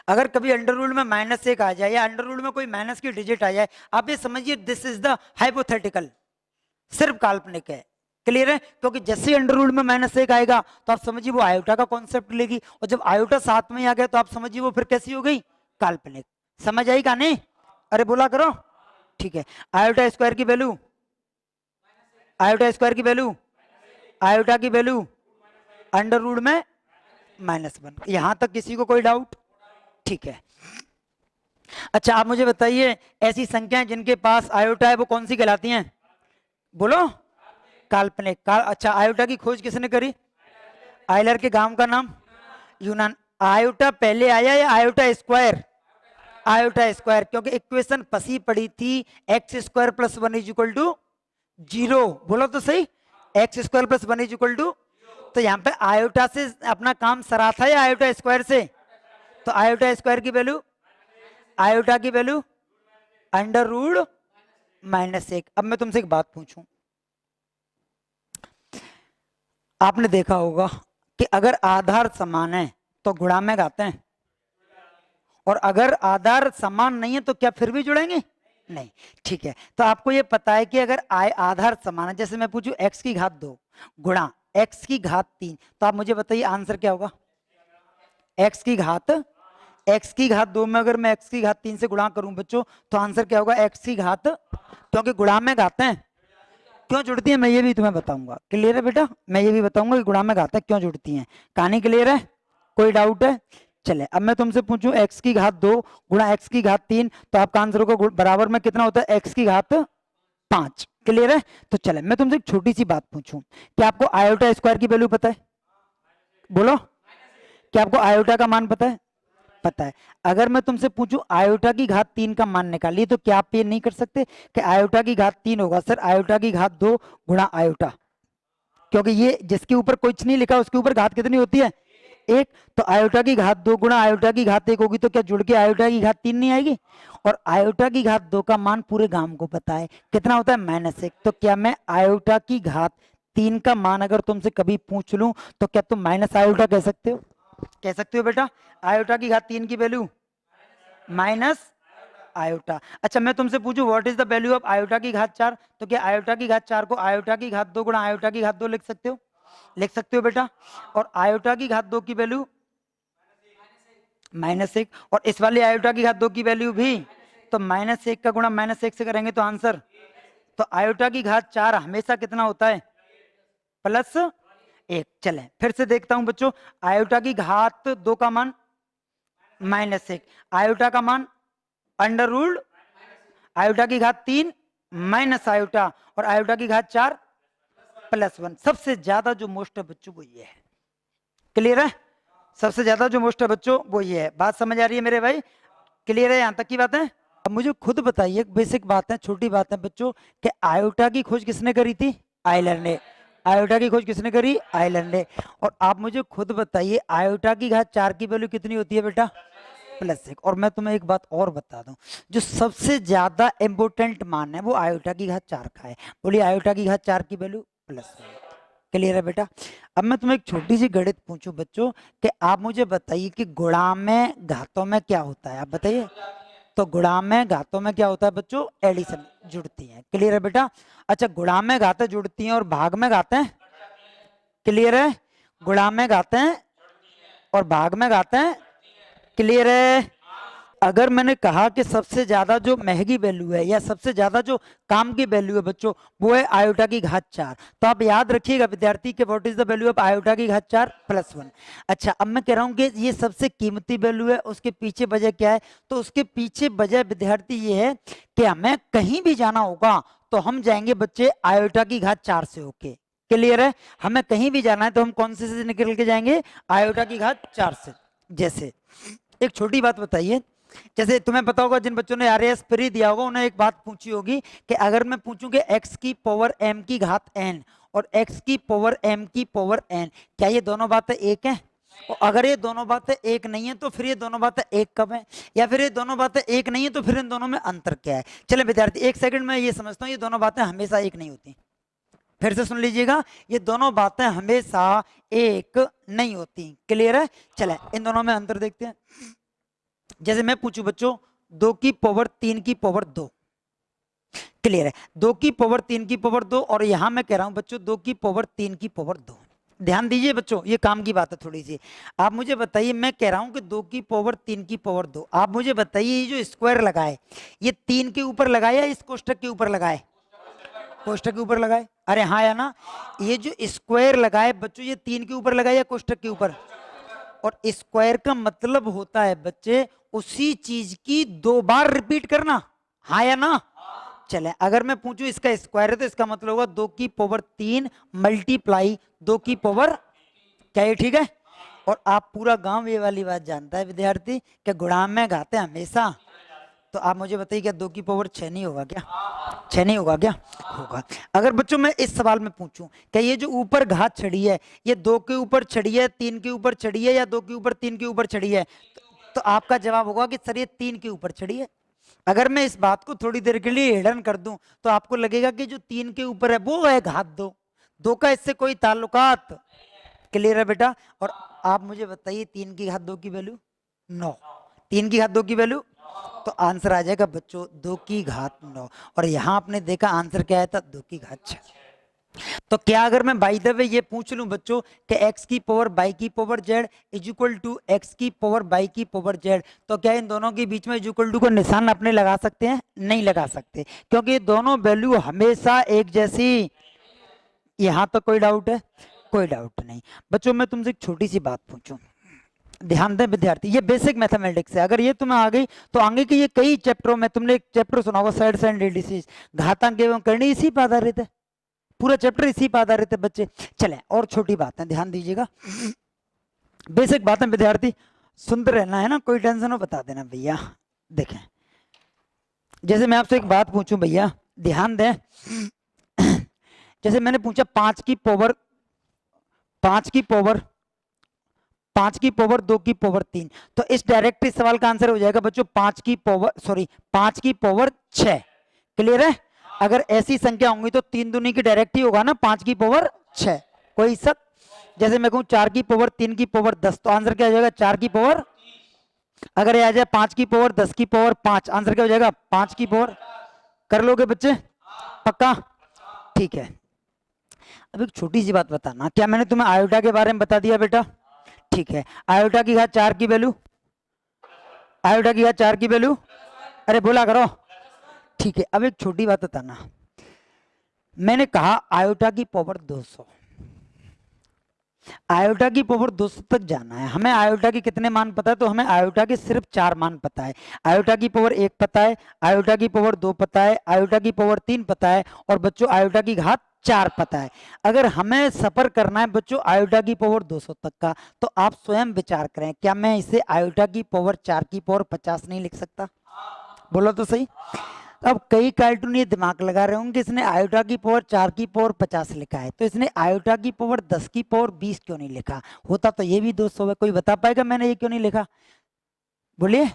[SPEAKER 1] अगर कभी अंडर रूट में -1 आ जाए या अंडर रूट में कोई माइनस की डिजिट आ जाए, आप ये समझिए दिस इज द हाइपोथेटिकल, सिर्फ काल्पनिक है। क्लियर है? क्योंकि जैसे अंडर रूट में -1 आएगा तो आप समझिए वो आयोटा का कॉन्सेप्ट लेगी, और जब आयोटा साथ में आ गया तो आप समझिए वो फिर कैसी हो गई? काल्पनिक। समझ आई कहानी? अरे बोला करो। ठीक है, आयोटा स्क्वायर की वैल्यू, आयोटा स्क्वायर की वैल्यू, आयोटा की वैल्यू अंडर रूट में -1। यहां तक किसी को कोई डाउट? ठीक है। अच्छा आप मुझे बताइए ऐसी संख्याएं जिनके पास आयोटा है वो कौन सी कहलाती हैं? बोलो। काल्पनिक। अच्छा आयोटा की खोज किसने करी? आयलर के गांव का नाम? यूनान। आयोटा पहले आया या आयोटा स्क्वायर? आयोटा स्क्वायर, क्योंकि इक्वेशन फंसी पड़ी थी x square plus 1 is equal to 0। बोलो तो सही, x square plus 1 is equal to, तो यहाँ पे आयोटा से अपना काम सरा था या आयोटा स्क्वायर से? तो आयोटा स्क्वायर की वैल्यू, आयोटा की वैल्यू अंडर रूट -1। अब मैं तुमसे एक बात पूछूं, आपने देखा होगा कि अगर आधार समान है तो गुणा में गाते हैं, और अगर आधार समान नहीं है तो क्या फिर भी जुड़ेंगे? नहीं। ठीक है, तो आपको ये पता है कि अगर आधार समान है, जैसे मैं पूछूं x की घात 2 गुणा x की घात 3, तो आप मुझे बताइए आंसर क्या होगा? x की घात 2 में अगर मैं x की घात 3 से गुणा करूं बच्चों, तो आंसर क्या होगा? x की घात, क्योंकि गुणा में घाते हैं क्यों जुड़ती है मैं ये भी तुम्हें बताऊंगा। क्लियर है बेटा? मैं ये भी बताऊंगा कि गुणा में घातक क्यों जुड़ती हैं। कहानी क्लियर है? कोई डाउट है? चले अब मैं तुमसे पूछूं x की घात 2 गुणा x की घात 3, तो आपका आंसर होगा बराबर में कितना होता है? x की घात 5। क्लियर है? तो चले मैं तुमसे एक छोटी सी बात पूछूं, क्या आपको आयोटा स्क्वायर की वैल्यू पता है? बोलो, क्या आपको आयोटा का मान पता है? पता है। अगर मैं तुमसे पूछूं आयोटा की घात 3 का मान निकालिए, तो क्या आप ये नहीं कर सकते कि आयोटा की घात 3 होगा सर आयोटा की घात 2 गुणा आयोटा, क्योंकि ये जिसके ऊपर कुछ नहीं लिखा उसके ऊपर घात कितनी होती है? 1। तो आयोटा की घात 2 गुणा आयोटा की घात 1 होगी, तो क्या जुड़ के आयोटा की घात 3 नहीं आएगी? और आयोटा की घात 2 का मान पूरे गांव को पता है कितना होता है? -1। तो क्या मैं आयोटा की घात 3 का मान अगर तुमसे कभी पूछ लूं तो क्या तुम माइनस आयोटा कह सकते हो? कह सकते हो बेटा? आयोटा की घात 3 की वैल्यू माइनस आयोटा। अच्छा मैं तुमसे पूछूं what is the value of iota की घात 4, तो क्या आयोटा की घात 4 को आयोटा की घात 2 गुणा आयोटा की घात 2 लिख सकते हो? लिख सकते हो बेटा। और आयोटा की घात 2 की वैल्यू -1, और इस वाली आयोटा की घात 2 की वैल्यू भी, तो -1 का गुणा -1 से करेंगे तो आंसर, तो आयोटा की घात 4 हमेशा कितना होता है, +1। चलें फिर से देखता हूं बच्चों, आयोटा की घात 2 का मान -1, आयोटा का मान √, आयोटा की घात 3 माइनस आयोटा, और आयोटा की घात 4 +1। सबसे ज्यादा जो मोस्ट है बच्चों वो ये है। क्लियर है? सबसे ज्यादा जो मोस्ट है बच्चों वो ये है। बात समझ आ रही है मेरे भाई? क्लियर है यहां तक की बात है? अब मुझे खुद बताइए, बेसिक बात है, छोटी बात है बच्चों, कि आयोटा की खोज किसने करी थी? आयलर ने। आयोटा की खोज किसने करी? आयलर ने। और आप मुझे खुद बताइए, आयोटा की घात 4 की वैल्यू कितनी होती है बेटा? +1। और मैं तुम्हें एक बात और बता दूं, जो सबसे ज्यादा इंपोर्टेंट मान है वो आयोटा की घात 4 का है। बोलिए आयोटा की घात 4 की वैल्यू +1। क्लियर है बेटा? अब मैं तुम्हें एक छोटी सी गणित पूछूं बच्चों, कि आप मुझे बताइए कि गुणा में घातों में क्या होता है, आप बताइए। तो गुणा में घातों में क्या होता है बच्चों? एडिशन, जुड़ती हैं। क्लियर है बेटा? अच्छा, गुणा में घातें जुड़ती हैं और भाग में घातें, क्लियर है? गुणा में घातें और भाग में घातें, क्लियर है? अगर मैंने कहा कि सबसे ज्यादा जो महंगी वैल्यू है या सबसे ज्यादा जो काम की वैल्यू है बच्चों, वो है आयोटा की घात 4, तो आप याद रखिएगा विद्यार्थी के what is the value of iota की घात 4 +1। अच्छा, अब मैं कह रहा हूं कि ये सबसे कीमती वैल्यू है, उसके पीछे वजह क्या है? तो उसके पीछे वजह विद्यार्थी ये है कि हमें कहीं भी जाना होगा तो हम जाएंगे बच्चे आयोटा की घात 4 से होके। क्लियर है? हमें कहीं भी जाना है तो हम कौन से निकल के जाएंगे? आयोटा की घात 4 से। जैसे एक छोटी बात बताइए, जैसे तुम्हें पता होगा, जिन बच्चों ने आरएएस प्री दिया होगा उन्हें एक बात पूछी होगी कि अगर मैं पूछूं कि x की पावर m की घात n और x की पावर m की पावर n, क्या ये दोनों बातें एक हैं? और अगर ये दोनों बातें एक नहीं है तो फिर ये दोनों बातें एक कब है? या फिर ये दोनों बातें एक नहीं है तो फिर इन दोनों में अंतर क्या है? चले विद्यार्थी, एक सेकंड में ये समझता हूँ, ये दोनों बातें हमेशा एक नहीं होती। फिर से सुन लीजिएगा, ये दोनों बातें हमेशा एक नहीं होती। क्लियर है? चले इन दोनों में अंतर देखते हैं। जैसे मैं पूछूं बच्चों 2 की पावर 3 की पावर 2, क्लियर है? 2 की पावर 3 की पावर 2, और यहां मैं कह रहा हूं बच्चों 2 की पावर 3 की पावर 2। ध्यान दीजिए बच्चों, ये काम की बात है थोड़ी सी। आप मुझे बताइए, मैं कह रहा हूं कि 2 की पावर 3 की पावर 2, आप मुझे बताइए ये जो स्क्वायर लगाए, ये 3 के ऊपर लगाए या इस कोष्टक के ऊपर लगाए? कोष्टक के ऊपर लगाए। अरे हाँ या ना? ये जो स्क्वायर लगाए बच्चों, ये 3 के ऊपर लगाए या कोष्टक के ऊपर? और स्क्वायर का मतलब होता है बच्चे उसी चीज की 2 बार रिपीट करना। हाँ या ना? चले, अगर मैं पूछूं इसका स्क्वायर है तो इसका मतलब होगा 2 की पावर 3 मल्टीप्लाई 2 की पावर, क्या ये ठीक है? और आप पूरा गांव ये वाली बात जानता है विद्यार्थी कि गुणा में घाते हमेशा, तो आप मुझे बताइए क्या 2 की पावर 6 नहीं होगा क्या? 6 नहीं होगा क्या? होगा। अगर बच्चों मैं इस सवाल में पूछूं कि ये जो ऊपर घात चढ़ी है, ये 2 के ऊपर चढ़ी है, 3 के ऊपर चढ़ी है, या 2 के ऊपर 3 के ऊपर चढ़ी है, तो आपका जवाब होगा कि सर ये 3 के ऊपर चढ़ी है। अगर मैं इस बात को थोड़ी देर के लिए हिडन कर दूं तो आपको लगेगा कि जो 3 के ऊपर है वो है घात 2, 2 का इससे कोई ताल्लुकात। क्लियर है बेटा? और आप मुझे बताइए 3 की घात 2 की वैल्यू 9, 3 की घात 2 की वैल्यू, तो आंसर आ जाएगा बच्चों 2 की घात 9। और यहां आपने देखा आंसर क्या आया था? 2 की घात 6। तो क्या अगर मैं बाय द वे ये पूछ लूं बच्चों कि x की पावर बाई की power z is equal to x की पावर बाई की पावर z, तो क्या इन दोनों के बीच में इज इक्वल टू को निशान अपने लगा सकते हैं? नहीं लगा सकते, क्योंकि ये दोनों वैल्यू हमेशा एक जैसी। यहां तक कोई डाउट है? कोई डाउट नहीं। बच्चों मैं तुमसे एक छोटी सी बात पूछूं, ध्यान दें विद्यार्थी, ये बेसिक मैथमेटिक्स है, अगर ये तुम्हें आ गई तो आगे के ये कई चैप्टरों में, तुमने एक चैप्टर सुना होगा साइड्स एंड रेडिसेस, घातांक एवं करनी, इसी पर आधारित है, पूरा चैप्टर इसी पर आधारित है बच्चे। चले और छोटी बात है, ध्यान दीजिएगा, बेसिक बातें विद्यार्थी सुनते रहना है ना, कोई टेंशन हो बता देना भैया। देखें, जैसे मैं आपसे एक बात पूछूं भैया, ध्यान दें, जैसे मैंने पूछा 5 की पावर 5 की पावर 5 की पावर 2 की पावर 3, तो इस डायरेक्ट इस सवाल का आंसर हो जाएगा बच्चों 5 की पावर, सॉरी 5 की पावर 6। क्लियर है? अगर ऐसी संख्या होंगी तो 3 दूनी की डायरेक्ट ही होगा ना 5 की पावर 6, कोई शक? जैसे मैं कहूं 4 की पावर 3 की पावर 10, तो आंसर क्या हो जाएगा? 4 की पावर। अगर ये आ जाए 5 की पावर 10 की पावर 5, आंसर क्या हो जाएगा? 5 की पावर। कर लोगे बच्चे? पक्का? ठीक है। अब एक छोटी सी बात बताना, क्या मैंने तुम्हें आयोटा के बारे में बता दिया बेटा? ठीक है, आयोटा की घात 4 की वैल्यू आयोटा की घात 4 की वैल्यू, अरे बोला करो। ठीक है, अब एक छोटी बात बताना, मैंने कहा आयोटा की पावर 200, आयोटा की पावर 200 तक जाना है, हमें आयोटा के कितने मान पता है, तो हमें आयोटा के सिर्फ 4 मान पता है। आयोटा की पावर 1 पता है, आयोटा की पावर 2 पता है, आयोटा की पावर 3 पता है, और बच्चों आयोटा की घात 4 पता है। अगर हमें सफर करना है बच्चों आयोटा की पावर 200 तक का, तो आप स्वयं विचार करें, क्या मैं इसे आयोटा की पावर 4 की पावर 50 नहीं लिख सकता? बोलो तो सही। अब कई कार्टून ये दिमाग लगा रहे होंगे इसने आयोटा की पावर 4 की पावर 50 लिखा है, तो इसने आयोटा की पावर 10 की पावर 20 क्यों नहीं लिखा? होता तो ये भी 200 है। कोई बता पाएगा मैंने ये क्यों नहीं लिखा? बोलिए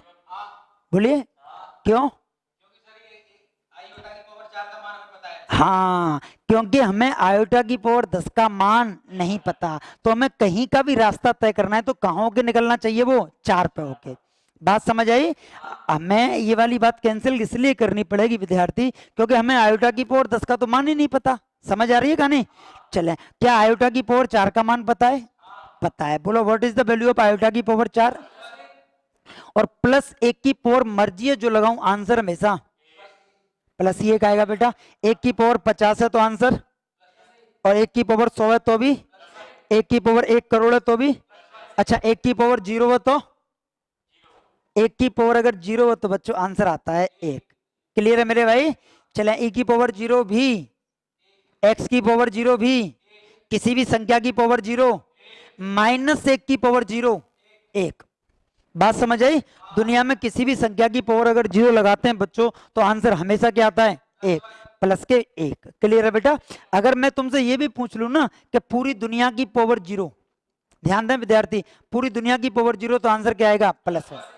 [SPEAKER 1] बोलिए, क्यों? हाँ, क्योंकि हमें आयोटा की पावर 10 का मान नहीं पता, तो हमें कहीं का भी रास्ता तय करना है तो कहाँ होके निकलना चाहिए? वो 4 पे होके। बात समझ आई? हमें ये वाली बात कैंसिल इसलिए करनी पड़ेगी विद्यार्थी, क्योंकि हमें आयोटा की पावर 10 का तो मान ही नहीं पता। समझ आ रही है कहानी? चले, क्या आयोटा की पावर 4 का मान पता है? पता है। बोलो what is the value of iota की पावर 4? और प्लस 1 की पावर मर्जी है जो लगाऊं, आंसर हमेशा प्लस ही एक आएगा बेटा। 1 की पावर 50 है तो आंसर, और 1 की पावर 100 है तो भी, 1 की पावर 1 करोड़ है तो भी, अच्छा 1 की पावर 0 है तो, 1 की पावर अगर 0 है तो बच्चों आंसर आता है 1। क्लियर है मेरे भाई? चले, e की पावर 0 भी, x की पावर 0 भी, किसी भी संख्या की पावर 0, -1 की पावर 0 1। बात समझ आई? दुनिया में किसी भी संख्या की पावर अगर 0 लगाते हैं बच्चों तो आंसर हमेशा क्या आता है? 1, प्लस के 1। क्लियर है बेटा? अगर मैं तुमसे ये भी पूछ लूं ना कि पूरी दुनिया की पावर 0, ध्यान दें विद्यार्थी, पूरी दुनिया की पावर 0, तो आंसर क्या आएगा? प्लस 1।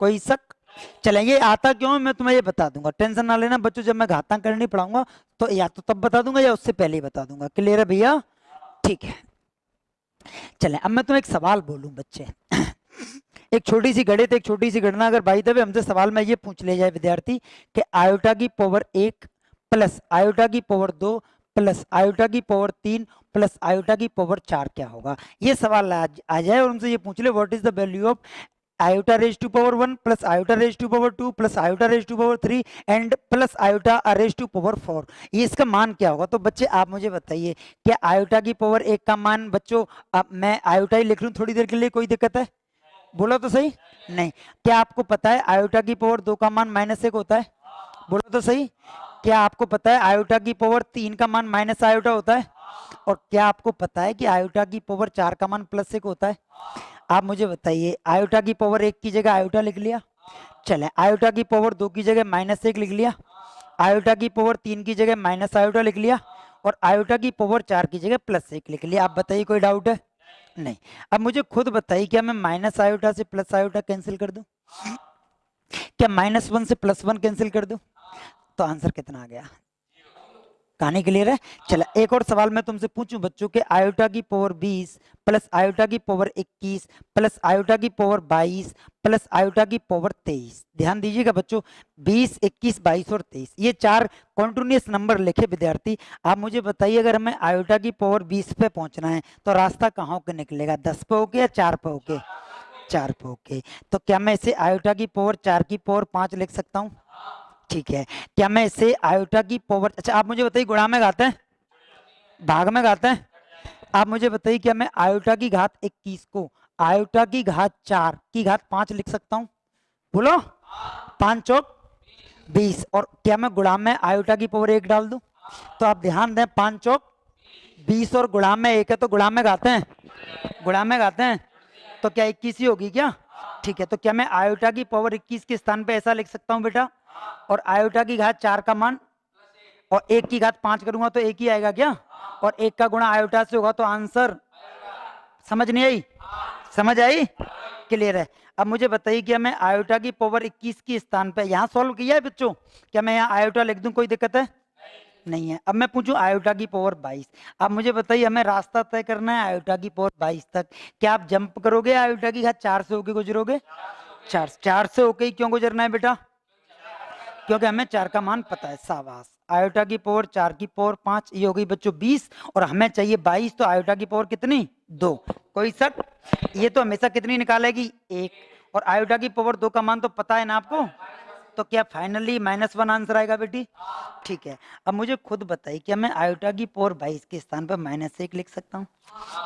[SPEAKER 1] कोई शक? चले, ये आता क्यों है मैं तुम्हें ये बता दूंगा, टेंशन ना लेना बच्चों, जब मैं घातांक करनी पढ़ाऊंगा तो या तो तब बता दूंगा या उससे पहले ही बता दूंगा। क्लियर है भैया? ठीक है, चले अब मैं तुम्हें एक सवाल बोलूं बच्चे एक छोटी सी गणित, एक छोटी सी गणना, अगर भाई दबे हमसे सवाल में ये पूछ ले जाए विद्यार्थी कि आयोटा की पावर 1 प्लस आयोटा की पावर 2 प्लस आयोटा की पावर 3 प्लस आयोटा की पावर 4 क्या होगा? ये सवाल आ जाए और उनसे ये पूछ ले what is the value of iota raise to power 1 plus iota raise to power 2 plus iota raise to power 3 and plus iota raise to power 4, ये इसका मान क्या होगा? तो बच्चे आप मुझे बताइए, क्या आयोटा की पावर 1 का मान बच्चों, अब मैं आयोटा ही लिख लूं थोड़ी देर के लिए, कोई दिक्कत है? बोलो तो सही। नहीं। क्या आपको पता है आयोटा की पावर 2 का मान -1 होता है? बोलो तो सही। क्या आपको पता है आयोटा की पावर 3 का मान माइनस आयोटा होता है? और क्या आपको पता है कि आयोटा की पावर 4 का मान +1 होता है? आप मुझे बताइए, आयोटा की पावर 1 की जगह आयोटा लिख लिया, चले आयोटा की पावर 2 की जगह -1 लिख लिया, आयोटा की पावर 3 की जगह माइनस आयोटा लिख लिया, और आयोटा की पावर 4 की जगह +1 लिख लिया। आप बताइए कोई डाउट है? नहीं। अब मुझे खुद बताइए, क्या मैं माइनस आयोटा से प्लस आयोटा कैंसिल कर दूं? क्या -1 से +1 कैंसिल कर दूं? तो आंसर कितना आ गया? कहानी क्लियर है? चला, एक और सवाल मैं तुमसे पूछूं बच्चों के, आयोटा की पावर 20 प्लस आयोटा की पावर 21 प्लस आयोटा की पावर 22 प्लस आयोटा की पावर 23। ध्यान दीजिएगा बच्चों, 20, 21, 22 और 23, ये 4 कॉन्टिन्यूस नंबर लिखे विद्यार्थी। आप मुझे बताइए, अगर हमें आयोटा की पावर 20 पे पहुंचना है तो रास्ता कहाँ होकर निकलेगा? 10 पे होके या 4 पे होके? 4 पे होके। तो क्या मैं इसे आयोटा की पावर 4 की पावर 5 लिख सकता हूँ? ठीक है। क्या मैं इसे आयोटा की पावर, अच्छा आप मुझे बताइए, गुणा में गाते हैं, भाग में गाते हैं? आप मुझे बताइए, क्या मैं आयोटा की घात 21 को आयोटा की घात 4 की घात 5 लिख सकता हूं? बोलो। 5 चौक 20, और क्या मैं गुणा में आयोटा की पावर 1 डाल दूं? तो आप ध्यान दें, 5 चौक 20 और गुणा में 1 है, तो गुणा में गाते हैं, गुणा में गाते हैं, तो क्या 21 ही होगी क्या? ठीक है, तो क्या मैं आयोटा की पावर 21 के स्थान पे ऐसा लिख सकता हूं बेटा, और आयोटा की घात 4 का मान और 1 की घात 5 करूंगा तो 1 ही आएगा क्या? और 1 का गुणा आयोटा से होगा तो आंसर, समझ नहीं आई? समझ आई? क्लियर है? अब मुझे बताइए, क्या मैं आयोटा की पावर 21 के स्थान पे यहां सॉल्व किया है बच्चों? क्या मैं यहाँ आयोटा लिख दूं, कोई दिक्कत है? नहीं है। अब मैं पूछूं आयोटा की पावर 22, अब मुझे बताइए, हमें रास्ता तय करना है आयोटा की पावर 22 तक, क्या आप जंप करोगे आयोटा की घात 4 से होके गुजरोगे? 4 से होके ही क्यों गुजरना है बेटा? क्योंकि हमें 4 का मान पता है। शाबाश। आयोटा की पावर 4 की पावर 5, ये हो गई बच्चों 20, और हमें चाहिए 22, तो आयोटा की पावर कितनी? 2। कोई शक? ये तो हमेशा कितनी निकालेगी? 1। और आयोटा की पावर 2 का मान तो पता है ना आपको, तो क्या फाइनली -1 आंसर आएगा बेटी? ठीक है, अब मुझे खुद बताइए क्या मैं आयोटा की पावर 22 के स्थान पर -1 लिख सकता हूँ?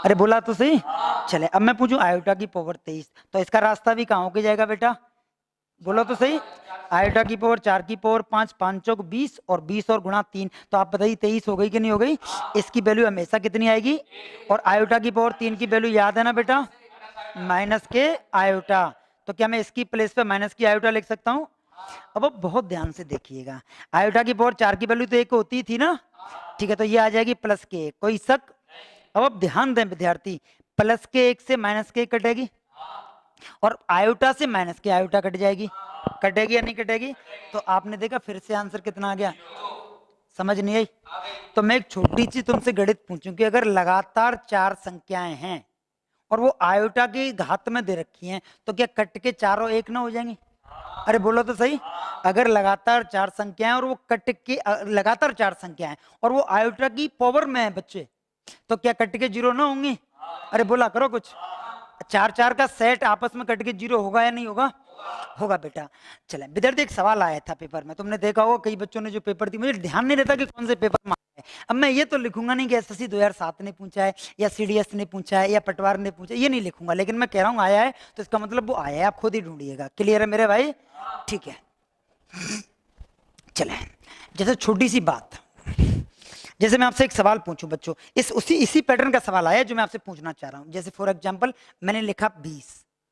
[SPEAKER 1] अरे बोला तो सही। चले अब मैं पूछूं आयोटा की पावर 23, तो इसका रास्ता भी कहाँ होके जाएगा बेटा? बोलो तो सही। आयोटा की पावर 4 की पावर 5, 5 चौक 20 और 20 और गुणा 3, तो आप बताइए 23 हो गई कि नहीं हो गई? इसकी वैल्यू हमेशा कितनी आएगी? और आयोटा की पावर 3 की वैल्यू याद है ना बेटा? माइनस के आयोटा। तो क्या मैं इसकी प्लेस पे माइनस की आयोटा लिख सकता हूँ? अब आप बहुत ध्यान से देखिएगा, आयोटा की पावर 4 की वैल्यू तो 1 होती थी ना, ठीक है, तो ये आ जाएगी प्लस के 1, कोई शक? अब आप ध्यान दें विद्यार्थी, प्लस के 1 से माइनस के 1 कटेगी और आयोटा से माइनस के आयोटा कट जाएगी, कटेगी या नहीं कटेगी? तो आपने देखा फिर से आंसर कितना आ गया, समझ नहीं आई? तो मैं एक छोटी सी तुमसे गणित पूछूं कि अगर लगातार 4 संख्याएं हैं और वो आयोटा की घात में दे रखी हैं, तो क्या कट के चारों एक ना हो जाएंगी? अरे बोलो तो सही। अगर लगातार 4 संख्याएं और वो कट के लगातार 4 संख्याएं और वो आयोटा की पावर में है बच्चे, तो क्या कट के 0 ना होंगी? अरे बोला करो कुछ। 4 का सेट आपस में कट के 0 होगा या नहीं होगा? होगा बेटा। चले विद्यार्थी, एक सवाल आया था पेपर में, तुमने देखा होगा कई बच्चों ने जो पेपर दी, मुझे ध्यान नहीं रहता कि कौन से पेपर में आया है। अब मैं ये तो लिखूंगा नहीं कि एसएससी 2007 ने पूछा है या सीडीएस ने पूछा है या पटवार ने पूछा, ये नहीं लिखूंगा, लेकिन मैं कह रहा हूँ आया है तो इसका मतलब वो आया है, आप खुद ही ढूंढिएगा। क्लियर है मेरे भाई? ठीक है, चले जैसे छोटी सी बात, जैसे मैं आपसे एक सवाल पूछूं बच्चों, इसी पैटर्न का सवाल आया जो मैं आपसे पूछना चाह रहा हूं। जैसे फॉर एग्जांपल मैंने लिखा 20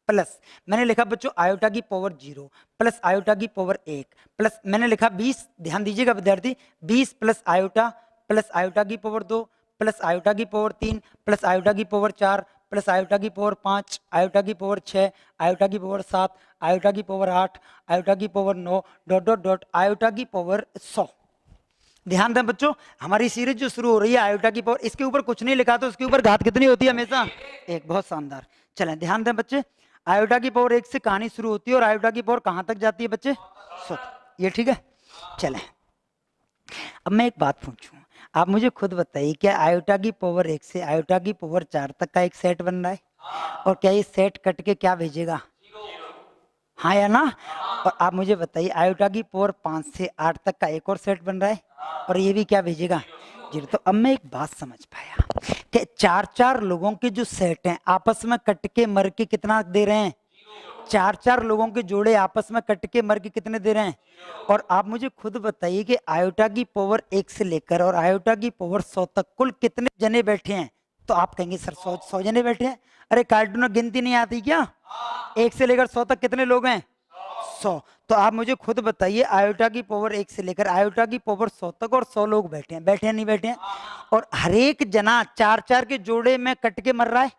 [SPEAKER 1] प्लस, मैंने लिखा बच्चों आयोटा की पावर 0 प्लस आयोटा की पावर 1 प्लस मैंने लिखा 20, ध्यान दीजिएगा विद्यार्थी, 20 प्लस आयोटा की पावर 2 प्लस आयोटा की पावर 3 प्लस आयोटा की पावर 4 प्लस आयोटा की पावर 5 आयोटा की पावर 6 आयोटा की पावर 7 आयोटा की पावर 8 आयोटा की power 9 dot dot dot iota की पावर 100। ध्यान दें बच्चों, हमारी सीरीज जो शुरू हो रही है आयोटा की पावर, इसके ऊपर कुछ नहीं लिखा तो उसके ऊपर घात कितनी होती है? हमेशा एक। बहुत शानदार। चलें ध्यान दें बच्चे, आयोटा की पावर 1 से कहानी शुरू होती है और आयोटा की पावर कहां तक जाती है बच्चे? 100। ये ठीक है। चलें अब मैं एक बात पूछूं, आप मुझे खुद बताइए क्या आयोटा की पावर 1 से आयोटा की पावर 4 तक का एक सेट बन रहा है? और क्या ये सेट कट के क्या भेजेगा? हाँ या ना? और आप मुझे बताइए आयोटा की पावर 5 से 8 तक का एक और सेट बन रहा है और ये भी क्या भेजेगा? 0। तो अब मैं एक बात समझ पाया कि 4 लोगों के जो सेट हैं आपस में कट के मर के कितना दे रहे हैं? 4 लोगों के जोड़े आपस में कट के मर के कितने दे रहे हैं? और आप मुझे खुद बताइए कि आयोटा की पावर 1 से लेकर और आयोटा की पावर 100 तक कुल कितने जने बैठे हैं? तो आप कहेंगे सर 100 जने बैठे हैं। अरे कार्टून में गिनती नहीं आती क्या? 1 से लेकर 100 तक कितने लोग हैं? 100। तो आप मुझे खुद बताइए आयोटा की पावर 1 से लेकर आयोटा की पावर 100 तक और 100 लोग बैठे हैं, बैठे हैं नहीं बैठे हैं? और हर एक जना 4 के जोड़े में कट के मर रहा है,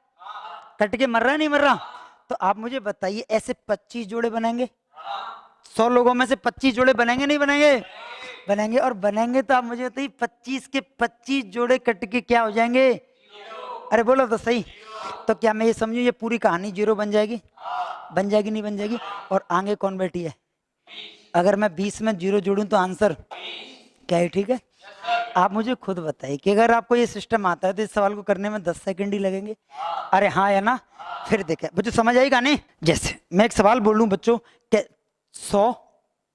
[SPEAKER 1] कट के मर रहा है नहीं मर रहा? तो आप मुझे बताइए ऐसे 25 जोड़े बनेंगे, 100 लोगों में से 25 जोड़े बनेंगे नहीं बनेंगे? बनेंगे। और बनेंगे तो आप मुझे बताइए 25 के 25 जोड़े कट के क्या हो जाएंगे? अरे बोलो तो सही। तो क्या मैं ये समझू ये पूरी कहानी 0 बन जाएगी? बन जाएगी नहीं बन जाएगी? और आगे कौन बैठी है? अगर मैं 20 में 0 जोड़ूं तो आंसर क्या है? ठीक है। आप मुझे खुद बताइए कि अगर आपको ये सिस्टम आता है तो इस सवाल को करने में 10 सेकंड ही लगेंगे? अरे हाँ या ना? फिर देखें बच्चों, समझ आएगा नहीं? जैसे मैं एक सवाल बोलूं बच्चों कि 100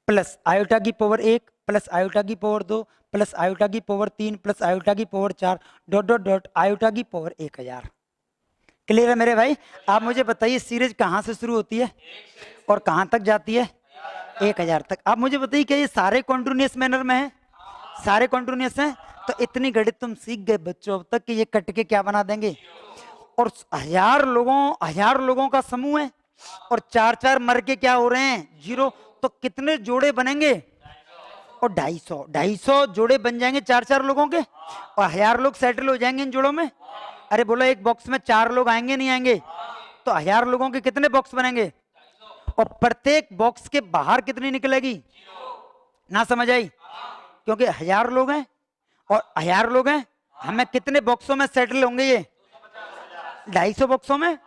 [SPEAKER 1] प्लस आयोटा की पावर 1 प्लस आयोटा की पावर 2 प्लस आयोटा की पावर 3 प्लस आयोटा की power 4 dot dot dot iota की पावर 1000। क्लियर है मेरे भाई? आप मुझे बताइए सीरीज कहाँ से शुरू होती है और कहाँ तक जाती है? 1000 तक। आप मुझे बताइए क्या ये सारे कॉन्टिन्यूअस मैनर में है? सारे कॉन्टिन्यूअस हैं। तो इतनी गणित तुम सीख गए बच्चों अब तक कि ये कट के क्या बना देंगे? और 1000 लोगों का समूह है और 4 मर के क्या हो रहे हैं? 0। तो कितने जोड़े बनेंगे? और 250 जोड़े बन जाएंगे 4 लोगों के और 1000 लोग सेटल हो जाएंगे इन जोड़ों में। अरे बोलो एक बॉक्स में 4 लोग आएंगे नहीं आएंगे? तो 1000 लोगों के कितने बॉक्स बनेंगे? और प्रत्येक बॉक्स के बाहर कितनी निकलेगी? ना समझ आई? क्योंकि 1000 लोग हैं और 1000 लोग हैं, हमें कितने बॉक्सों में सेटल होंगे? ये 250 बॉक्सों में।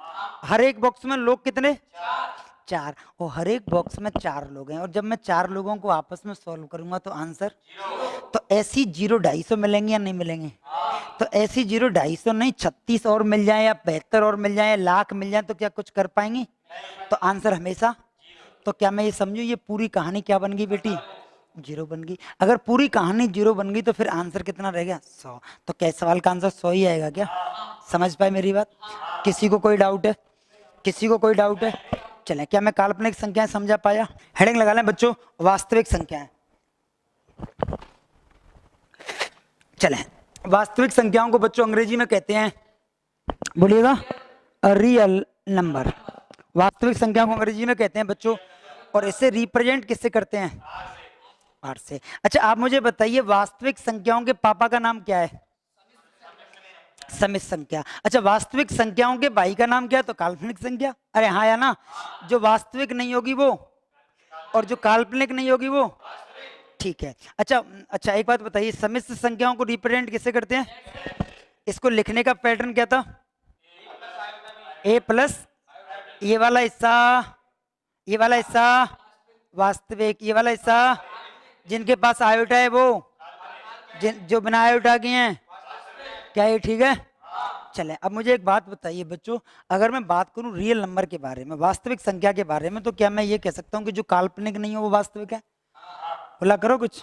[SPEAKER 1] हर एक बॉक्स में लोग कितने? 4। और हर एक बॉक्स में 4 लोग हैं और जब मैं 4 लोगों को आपस में सॉल्व करूंगा तो आंसर 0। तो ऐसी 0 250 मिलेंगे या नहीं मिलेंगे? तो ऐसी 0 250 नहीं 36 और मिल जाए या 72 और मिल जाए या लाख मिल जाए तो क्या कुछ कर पाएंगे? तो आंसर हमेशा, तो क्या मैं ये समझूं ये पूरी कहानी क्या बन गई बेटी? जीरो बन गई। अगर पूरी कहानी जीरो बन गई तो फिर आंसर कितना रह गया? 100। तो क्या सवाल का आंसर 100 ही आएगा क्या? समझ पाए मेरी बात? किसी को कोई डाउट है? किसी को कोई डाउट है? चले, क्या मैं काल्पनिक संख्याएं समझा पाया? हेडिंग लगा लें बच्चों, वास्तविक संख्याएं। चले, वास्तविक संख्याओं को बच्चों अंग्रेजी में कहते हैं, बोलिएगा, रियल नंबर। वास्तविक संख्या को अंग्रेजी में कहते हैं बच्चों, और इसे रिप्रेजेंट किससे करते हैं? आर से। अच्छा आप मुझे बताइए, वास्तविक संख्याओं के पापा का नाम क्या है? समित संख्या। अच्छा वास्तविक संख्याओं के भाई का नाम क्या है? तो काल्पनिक संख्या। अरे हाँ या ना? जो वास्तविक नहीं होगी वो, और जो काल्पनिक नहीं होगी वो, ठीक है। अच्छा एक बात बताइए, समिश्र संख्याओं को रिप्रेजेंट किससे करते हैं? इसको लिखने का पैटर्न क्या था? ए प्लस ये वाला हिस्सा, ये वाला हिस्सा वास्तविक, ये वाला हिस्सा जिनके पास आयोटा है वो, जो बिना आयोटा के हैं, क्या ये ठीक है? चले, अब मुझे एक बात बताइए बच्चों, अगर मैं बात करूं रियल नंबर के बारे में, वास्तविक संख्या के बारे में, तो क्या मैं ये कह सकता हूं कि जो काल्पनिक नहीं है वो वास्तविक है? बोला करो कुछ।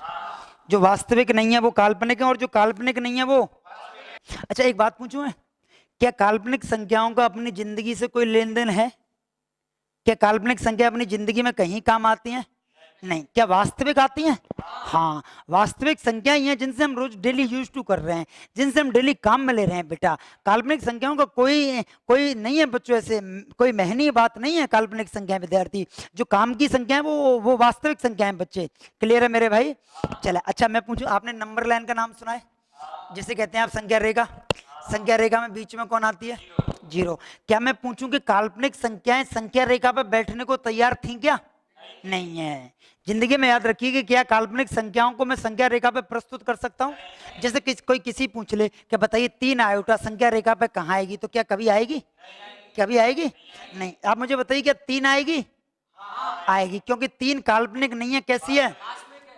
[SPEAKER 1] जो वास्तविक नहीं है वो काल्पनिक है, और जो काल्पनिक नहीं है वो। अच्छा एक बात पूछूं मैं, क्या काल्पनिक संख्याओं का अपनी जिंदगी से कोई लेन देन है? क्या काल्पनिक संख्या अपनी जिंदगी में कहीं काम आती हैं? नहीं। क्या वास्तविक आती हैं? हाँ, वास्तविक संख्या ही है जिनसे हम रोज डेली यूज टू कर रहे हैं, जिनसे हम डेली काम में ले रहे हैं बेटा। काल्पनिक संख्याओं का कोई नहीं है बच्चों, ऐसे कोई महनी बात नहीं है। काल्पनिक संख्या विद्यार्थी, जो काम की संख्या है वो वास्तविक संख्या है बच्चे। क्लियर है मेरे भाई? चले, अच्छा मैं पूछूं, आपने नंबर लाइन का नाम सुना है, जिसे कहते हैं आप संख्या रेखा? संख्या रेखा में बीच में कौन आती है? जीरो। क्या मैं पूछूं कि काल्पनिक संख्याएं संख्या रेखा पर बैठने को तैयार थी क्या? नहीं है। जिंदगी में याद रखिए कि क्या काल्पनिक संख्याओं को मैं संख्या रेखा पे प्रस्तुत कर सकता हूं? जैसे कोई किसी पूछ ले कि बताइए 3 आयोटा संख्या रेखा पे कहां आएगी, तो क्या कभी आएगी? कभी आएगी? नहीं। आप मुझे बताइए, क्या 3 आएगी? आएगी, क्योंकि 3 काल्पनिक नहीं है, कैसी है?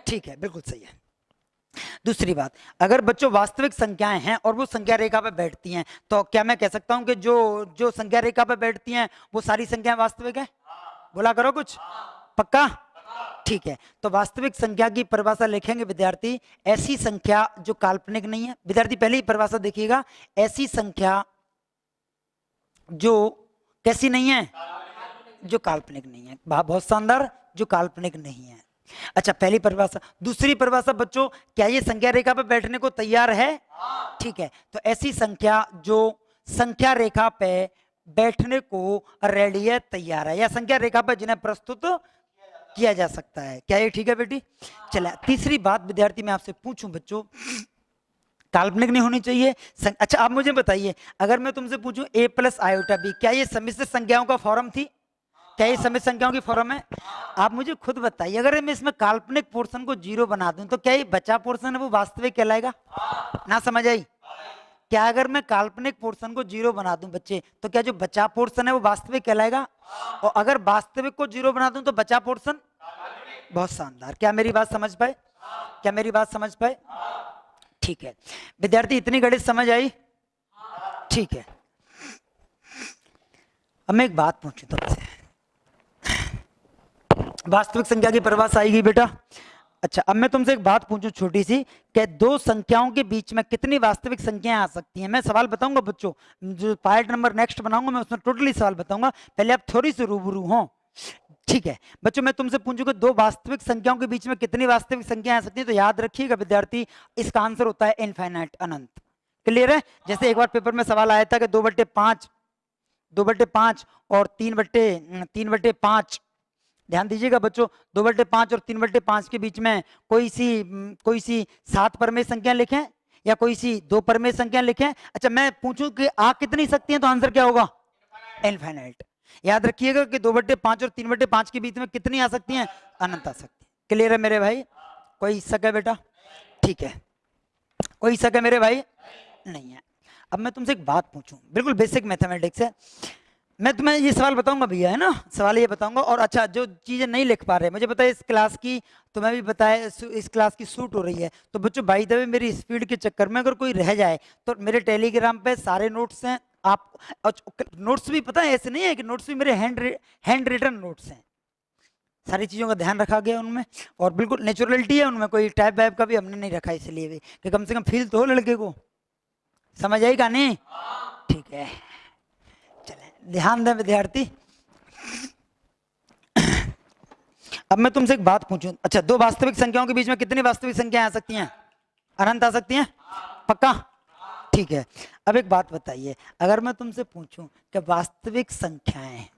[SPEAKER 1] ठीक है, बिल्कुल सही है। दूसरी बात, अगर बच्चों वास्तविक संख्याएं हैं और वो संख्या रेखा पे बैठती हैं, तो क्या मैं कह सकता हूं कि जो संख्या रेखा पे बैठती हैं वो सारी संख्याएं वास्तविक है? बोला करो कुछ। पक्का? ठीक है, तो वास्तविक संख्या की परिभाषा लिखेंगे विद्यार्थी, ऐसी संख्या जो काल्पनिक नहीं है। विद्यार्थी पहले ही परिभाषा देखिएगा, ऐसी संख्या जो कैसी नहीं है? जो काल्पनिक नहीं है। बहुत शानदार, जो काल्पनिक नहीं है। अच्छा पहली परिभाषा। दूसरी परिभाषा बच्चों, क्या ये संख्या रेखा पे बैठने को तैयार है? ठीक है, तो ऐसी संख्या जो संख्या रेखा पे बैठने को रेडी है, तैयार है, या संख्या रेखा पर जिन्हें प्रस्तुत किया जा सकता है। क्या ये ठीक है बेटी? चला, तीसरी बात विद्यार्थी मैं आपसे पूछूं बच्चों, काल्पनिक नहीं होनी चाहिए। अच्छा आप मुझे बताइए, अगर मैं तुमसे पूछूं a प्लस आयोटा b, क्या ये सम्मिश्र संख्याओं का फॉर्म थी? क्या ये सम्मिश्र संख्याओं की फॉर्म है? आप मुझे खुद बताइए, अगर मैं इसमें काल्पनिक पोर्शन को 0 बना दूं, तो क्या ये बचा पोर्शन है वो वास्तविक कहलाएगा? ना समझ आई? क्या अगर मैं काल्पनिक पोर्शन को 0 बना दूं बच्चे, तो क्या जो बचा पोर्शन है वो वास्तविक कहलाएगा? और अगर वास्तविक को 0 बना दूं तो बचा पोर्शन? बहुत शानदार। क्या मेरी बात समझ पाए? क्या मेरी बात समझ पाए? ठीक है विद्यार्थी, इतनी गणित समझ आई? ठीक है, अब मैं एक बात पूछूं तुमसे, वास्तविक संख्या की परिभाषा आएगी बेटा। अच्छा अब मैं तुमसे एक बात पूछूं छोटी सी, कि दो संख्याओं के बीच में कितनी वास्तविक संख्याएं आ सकती हैं? मैं सवाल बताऊंगा बच्चों, जो पार्ट नंबर नेक्स्ट बनाऊंगा मैं उसमें टोटली सवाल बताऊंगा, पहले आप थोड़ी सी रूबरू हो। ठीक है बच्चों, मैं तुमसे पूछूंगा दो वास्तविक संख्याओं के बीच में कितनी वास्तविक संख्याएं आ सकती हैं, तो याद रखिएगा विद्यार्थी, इसका आंसर होता है इनफाइनाइट, अनंत। क्लियर है? जैसे एक बार पेपर में सवाल आया था कि 2/5 और 3/5, ध्यान दीजिएगा बच्चों, 2/5 और 3/5 के बीच में कोई सी 7 परमेय संख्या लिखें या कोई सी 2 परमेय संख्या लिखें। अच्छा मैं पूछूं कि आ कितनी सकती हैं, तो आंसर क्या होगा? इनफाइनाइट। याद रखिएगा कि 2/5 और 3/5 के बीच में कितनी आ सकती हैं? अनंत आ सकती है। क्लियर है मेरे भाई? कोई शक है बेटा? ठीक है, कोई शक है मेरे भाई? नहीं है। अब मैं तुमसे एक बात पूछूं, बिल्कुल बेसिक मैथमेटिक्स है, मैं तुम्हें ये सवाल बताऊंगा भैया, है ना, सवाल ये बताऊंगा। और अच्छा जो चीजें नहीं लिख पा रहे मुझे बताए, इस क्लास की तुम्हें भी बताए, इस क्लास की शूट हो रही है, तो बच्चों बाय द वे मेरी स्पीड के चक्कर में अगर कोई रह जाए तो मेरे टेलीग्राम पे सारे नोट्स हैं, आप नोट्स भी पता है ऐसे नहीं है कि नोट्स भी मेरे हैंड रिटन नोट्स हैं, सारी चीज़ों का ध्यान रखा गया उनमें, और बिल्कुल नेचुरलिटी है उनमें, कोई टाइप वाइप का भी हमने नहीं रखा, इसलिए भी कि कम से कम फील तो हो लड़के को। समझ आई कहानी? ठीक है, चले ध्यान दें विद्यार्थी। अब मैं तुमसे एक बात पूछूं, अच्छा, दो वास्तविक संख्याओं के बीच में कितनी वास्तविक संख्याएं आ सकती हैं? अनंत आ सकती हैं? पक्का? ठीक है, अब एक बात बताइए, अगर मैं तुमसे पूछूं कि वास्तविक संख्याएं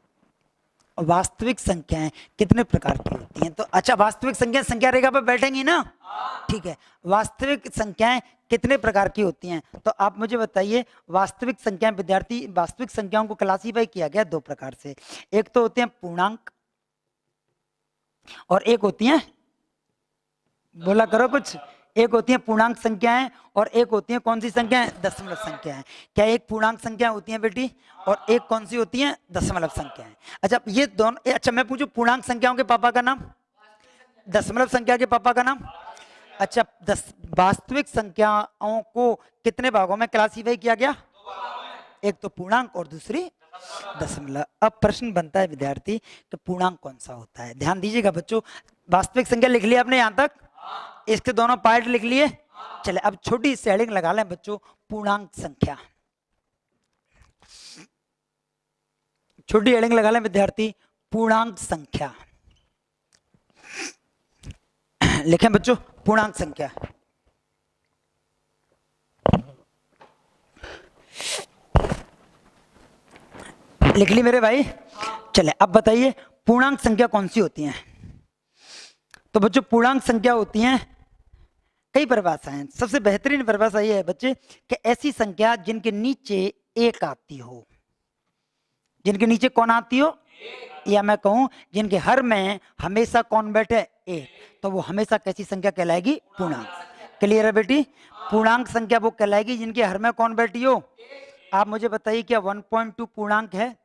[SPEAKER 1] कितने प्रकार की होती हैं, तो अच्छा, वास्तविक संख्या रेखा पर बैठेंगी ना? ठीक है, वास्तविक संख्याएं कितने प्रकार की होती हैं, तो आप मुझे बताइए। वास्तविक संख्याएं विद्यार्थी, वास्तविक संख्याओं को क्लासीफाई किया गया दो प्रकार से, एक तो होते हैं पूर्णांक और एक होती हैं, बोला करो कुछ, एक होती हैं पूर्णांक संख्याएं और एक होती हैं कौन सी संख्याएं? दशमलव संख्याएं। क्या एक पूर्णांक संख्या होती हैं बेटी और एक कौन सी होती हैं? दशमलव संख्याएं। अच्छा, ये दोनों, अच्छा मैं पूछूं, पूर्णांक संख्याओं के पापा का नाम, दशमलव संख्या के पापा का नाम? अच्छा, वास्तविक संख्याओं को कितने भागों में क्लासीफाई किया गया? एक तो पूर्णांक और दूसरी दशमलव। अब प्रश्न बनता है विद्यार्थी कि पूर्णांक कौन सा होता है? ध्यान दीजिएगा बच्चों, वास्तविक संख्या लिख लिया आपने यहां तक, इसके दोनों पार्ट लिख लिए। चले अब छोटी सी हेडिंग लगा लें बच्चों, पूर्णांक संख्या। छोटी हेडिंग लगा लें विद्यार्थी, पूर्णांक संख्या। लिखें बच्चों, पूर्णांक संख्या। लिख ली मेरे भाई? चले अब बताइए पूर्णांक संख्या कौन सी होती हैं? तो बच्चों पूर्णांक संख्या होती हैं, कई परिभाषाएं हैं। सबसे बेहतरीन परिभाषा ये है बच्चे कि ऐसी संख्या जिनके नीचे एक आती हो। जिनके नीचे कौन आती हो? या मैं कहूं जिनके हर में हमेशा कौन बैठे? एक, तो वो हमेशा कैसी संख्या कहलाएगी? पूर्णांक। क्लियर है बेटी? पूर्णांक संख्या वो कहलाएगी जिनके हर में कौन बैठी हो। आप मुझे बताइए, क्या 1.2 पूर्णांक है?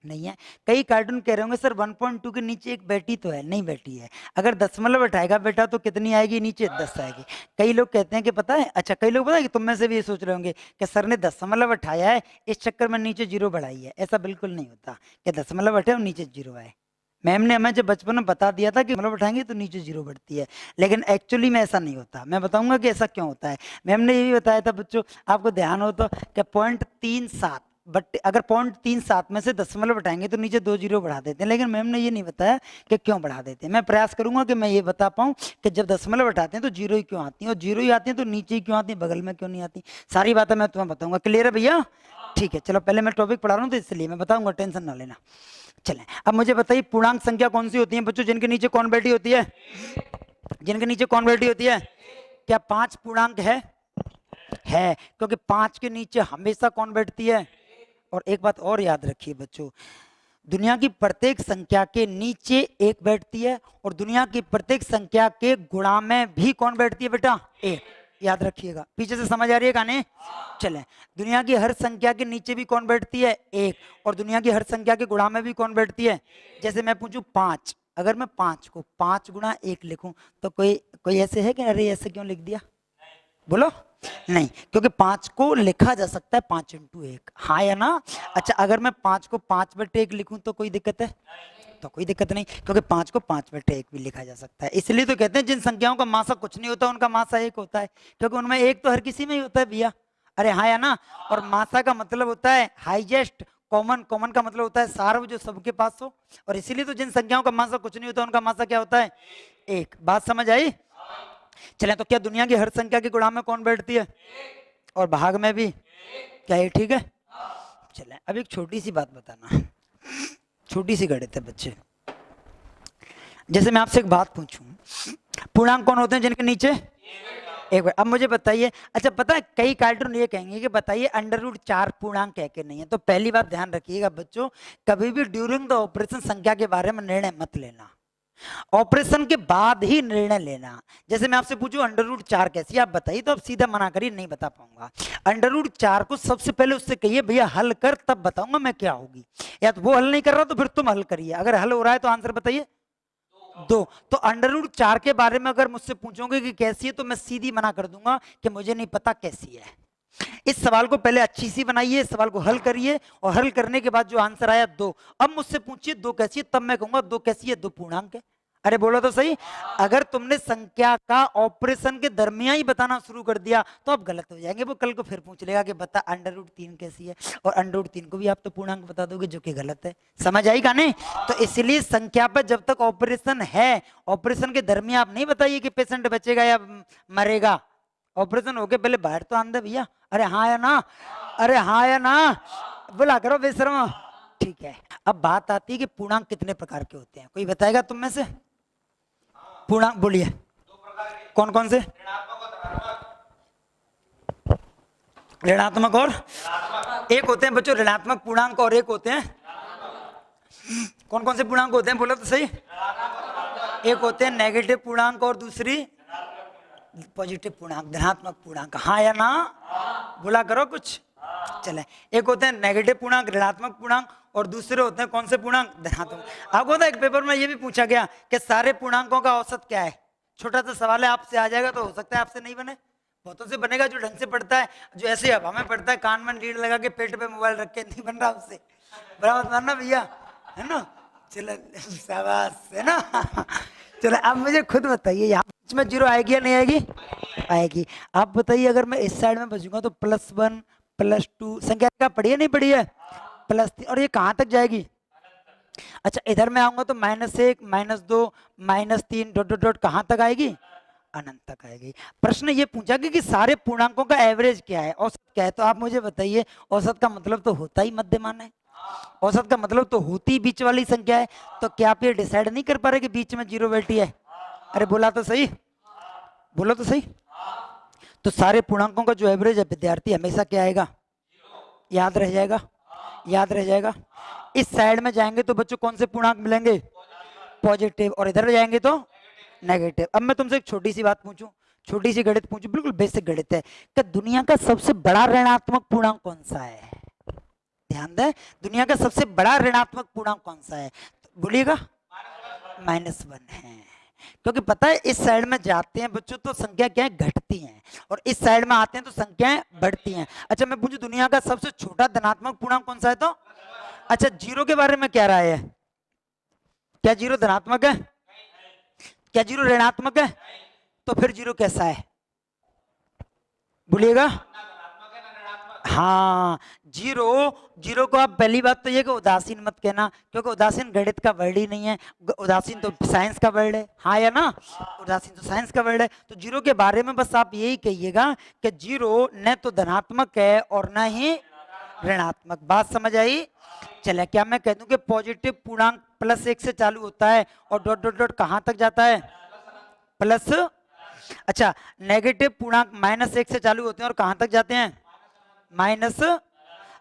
[SPEAKER 1] नहीं है। कई कार्टून कह रहे होंगे सर 1.2 के नीचे एक बैठी तो है, नहीं बैठी है। अगर दशमलव बैठाएगा बेटा तो कितनी आएगी? नीचे 10 आएगी। कई लोग कहते हैं कि पता है, अच्छा कई लोग पता है कि तुम में से भी ये सोच रहे होंगे कि सर ने दशमलव बैठाया है, इस चक्कर में नीचे जीरो बढ़ाई है। ऐसा बिल्कुल नहीं होता कि दशमलव बैठे और नीचे जीरो आए। मैम ने हमें जब बचपन में बता दिया था कि दशमलव बैठाएंगे तो नीचे जीरो बढ़ती है, लेकिन एक्चुअली में ऐसा नहीं होता। मैं बताऊंगा कि ऐसा क्यों होता है। मैम ने ये भी बताया था बच्चों, आपको ध्यान हो तो, कि 0.37, बट अगर 0.37 में से दशमलव बैठाएंगे तो नीचे 2 जीरो बढ़ा देते हैं, लेकिन मैम ने ये नहीं बताया कि क्यों बढ़ा देते हैं। मैं प्रयास करूंगा कि मैं ये बता पाऊं कि जब दशमलव बैठाते हैं तो जीरो ही क्यों आती है, और जीरो ही आती है तो नीचे ही क्यों आती है, बगल में क्यों नहीं आती। सारी बातें मैं तुम्हें बताऊंगा। क्लियर है भैया? ठीक है, चलो पहले मैं टॉपिक पढ़ा रहा हूँ तो इसलिए मैं बताऊंगा, टेंशन ना लेना। चलें अब मुझे बताइए पूर्णांक संख्या कौन सी होती है बच्चों जिनके नीचे कौन बैठी होती है? जिनके नीचे कौन बैठी होती है? क्या 5 पूर्णांक है? क्योंकि 5 के नीचे हमेशा कौन बैठती है? और एक बात और याद रखिए बच्चों, दुनिया की प्रत्येक संख्या के नीचे एक बैठती है और दुनिया की प्रत्येक संख्या के गुणा में भी कौन बैठती है बेटा? एक। याद रखिएगा, पीछे से समझ आ रही है कहानी? चलें, दुनिया की हर संख्या के नीचे भी कौन बैठती है? एक। और दुनिया की हर संख्या के गुणा में भी कौन बैठती है? जैसे मैं पूछूं 5, अगर मैं 5 को 5 गुणा 1 लिखूं तो कोई ऐसे है कि अरे ऐसे क्यों लिख दिया? बोलो। नहीं, क्योंकि 5 को लिखा जा सकता है 5 इंटू 1, हाँ या ना? अच्छा, अगर मैं 5 को 5/1 लिखूं तो कोई दिक्कत है? तो कोई दिक्कत नहीं, क्योंकि 5 को 5/1 भी लिखा जा सकता है। इसलिए तो कहते हैं जिन संख्याओं का मासा कुछ नहीं होता उनका मासा 1 होता है, क्योंकि उनमें एक तो हर किसी में ही होता है भैया। अरे हाँ या ना? और मासा का मतलब होता है हाईएस्ट कॉमन, कॉमन का मतलब होता है सार्व, जो सबके पास हो। और इसीलिए तो जिन संख्याओं का मासा कुछ नहीं होता उनका मासा क्या होता है? 1। बात समझ आई? चलें, तो क्या दुनिया की हर संख्या के गुणा में कौन बैठती है? और भाग में भी? क्या ये ठीक है? चलें, अब एक छोटी सी बात बताना, छोटी सी गणित है बच्चे। जैसे मैं आपसे एक बात पूछूं, पूर्णांक कौन होते हैं जिनके नीचे एक बार? अब मुझे बताइए, अच्छा पता है कई कार्टून ये कहेंगे कि बताइए √4 पूर्णांक है कि नहीं है। तो पहली बात ध्यान रखिएगा बच्चों, कभी भी ड्यूरिंग द ऑपरेशन संख्या के बारे में निर्णय मत लेना, ऑपरेशन के बाद ही निर्णय लेना। जैसे मैं आपसे पूछूं √4 कैसी, आप बताइए, तो आप सीधा मना करिए, नहीं बता पाऊंगा। √4 को सबसे पहले उससे कहिए भैया हल कर, तब बताऊंगा मैं क्या होगी। या तो वो हल नहीं कर रहा तो फिर तुम हल करिए, अगर हल हो रहा है तो आंसर बताइए 2। तो √4 के बारे में अगर मुझसे पूछोगे कि कैसी है तो मैं सीधी मना कर दूंगा कि मुझे नहीं पता कैसी है। इस सवाल को पहले अच्छी सी बनाइए, इस सवाल को हल करिए और हल करने के बाद जो आंसर आया 2, अब मुझसे पूछिए 2 कैसी है, तब मैं कहूंगा 2 कैसी है, 2 पूर्णांक है। अरे बोलो तो सही। अगर तुमने संख्या का ऑपरेशन के दरमियान ही बताना शुरू कर दिया तो आप गलत हो जाएंगे। वो कल को फिर पूछ लेगा कि बता √3 कैसी है, और √3 को भी आप तो पूर्णांक बता दोगे, जो कि गलत है। समझ आई गाने? तो इसलिए संख्या पर जब तक ऑपरेशन है, ऑपरेशन के दरमियान आप नहीं बताइए कि पेशेंट बचेगा या मरेगा। ऑपरेशन हो गया पहले बाहर तो आंदे भैया। अरे हाँ या ना, अरे हाँ या ना, बोला करो बेशर्मा। ठीक है, अब बात आती है कि पूर्णांक कितने प्रकार के होते हैं, कोई बताएगा तुम में से? पूर्णांक बोलिए, कौन कौन से? ऋणात्मक और एक होते हैं बच्चों ऋणात्मक पूर्णांक, और एक होते हैं कौन कौन से पूर्णांक होते हैं, बोलो तो सही। एक होते हैं नेगेटिव पूर्णांक और दूसरी पॉजिटिव पूर्णांक, धनात्मक पूर्णांक। हाँ या ना, बोला करो कुछ। चले, एक होते हैं नेगेटिव पूर्णांक, ऋणात्मक पूर्णांक, और दूसरे होते हैं कौन से पूर्णांक, धनात्मक। आपको पता है एक पेपर में ये भी पूछा गया कि सारे पूर्णांकों का औसत क्या है। छोटा सा सवाल है, आपसे आ जाएगा तो हो सकता है आपसे नहीं बने, बहुतों से बनेगा जो ढंग से पढ़ता है। जो ऐसे हवा में पढ़ता है, कान में लीड लगा के पेट पे मोबाइल रख के, नहीं बन रहा उससे। बराबर मानना भैया, है ना? चलो शाबाश, है ना? चलो अब मुझे खुद बताइए, यहाँ में 0 आएगी या नहीं आएगी? आएगी। आप बताइए, अगर मैं इस साइड में बचूंगा तो +1 +2 संख्या का पढ़ी है नहीं पढ़ी है? +3, और ये कहाँ तक जाएगी? अच्छा, इधर में आऊंगा तो -1 -2 -3 डॉट डॉट डॉट कहाँ तक आएगी? अनंत तक आएगी। प्रश्न ये पूछा कि सारे पूर्णांकों का एवरेज क्या है, औसत क्या है? तो आप मुझे बताइए, औसत का मतलब तो होता ही मध्यमान है, औसत का मतलब तो होती बीच वाली संख्या है। तो क्या आप ये डिसाइड नहीं कर पा रहे कि बीच में 0 बैठी है? अरे बोला तो सही, बोलो तो सही। तो सारे पूर्णांकों का जो एवरेज है विद्यार्थी, हमेशा क्या आएगा? याद रह जाएगा, याद रह जाएगा। इस साइड में जाएंगे तो बच्चों कौन से पूर्णांक मिलेंगे? पॉजिटिव, और इधर जाएंगे तो नेगेटिव। अब मैं तुमसे एक छोटी सी बात पूछूं, छोटी सी गणित पूछूं, बिल्कुल बेसिक गणित है, कि दुनिया का सबसे बड़ा ऋणात्मक पूर्णांक कौन सा है? ध्यान दें, दुनिया का सबसे बड़ा ऋणात्मक पूर्णांक कौन सा है? तो बोलिएगा -1 है। क्योंकि पता है इस साइड में जाते हैं बच्चों तो संख्या क्या है? घटती हैं, और इस साइड में आते हैं तो संख्याएं बढ़ती हैं। अच्छा, मैं पूछूं दुनिया का सबसे छोटा धनात्मक पूर्णांक कौन सा है? तो अच्छा, 0 के बारे में क्या राय है? क्या 0 धनात्मक है? क्या 0 ऋणात्मक है? तो फिर 0 कैसा है? बोलिएगा। हाँ, 0 को आप पहली बात तो ये कि उदासीन मत कहना, क्योंकि उदासीन गणित का वर्ड ही नहीं है, उदासीन तो साइंस का वर्ड है। हाँ या ना? उदासीन तो साइंस का वर्ड है। तो 0 के बारे में बस आप यही कहिएगा कि 0 न तो धनात्मक है और न ही ऋणात्मक। बात समझ आई? चले, क्या मैं कह दूं कि पॉजिटिव पूर्णांक +1 से चालू होता है और डॉट डॉट डॉट कहां तक जाता है? प्लस। अच्छा, नेगेटिव पूर्णांक -1 से चालू होते हैं और कहां तक जाते हैं? माइनस।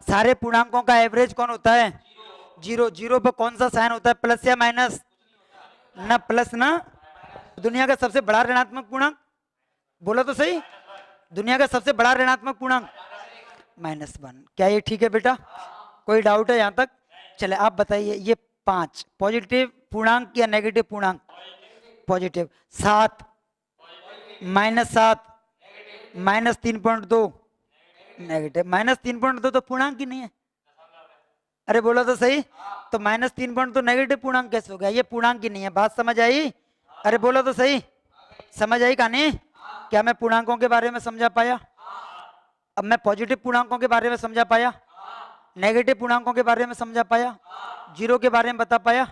[SPEAKER 1] सारे पूर्णांकों का एवरेज कौन होता है? 0। 0 पर कौन सा साइन होता है, प्लस या माइनस? ना प्लस ना। दुनिया का सबसे बड़ा ऋणात्मक पूर्णांक, बोलो तो सही, दुनिया का सबसे बड़ा ऋणात्मक पूर्णांक -1। क्या ये ठीक है बेटा? कोई डाउट है यहाँ तक? चले, आप बताइए, ये 5 पॉजिटिव पूर्णांक या नेगेटिव पूर्णांक? पॉजिटिव। 7 -7 -3.2 नेगेटिव। -3.2 तो पूर्णांक ही नहीं है। अरे बोलो तो सही। तो -3.2 नेगेटिव पूर्णांक कैसे हो गया? ये पूर्णांक ही नहीं है। बात समझ आई? अरे बोलो तो सही, समझ आई कहानी? क्या मैं पूर्णांकों के बारे में समझा पाया? अब मैं पॉजिटिव पूर्णांकों के बारे में समझा पाया, नेगेटिव पूर्णांकों के बारे में समझा पाया, 0 के बारे में बता पाया,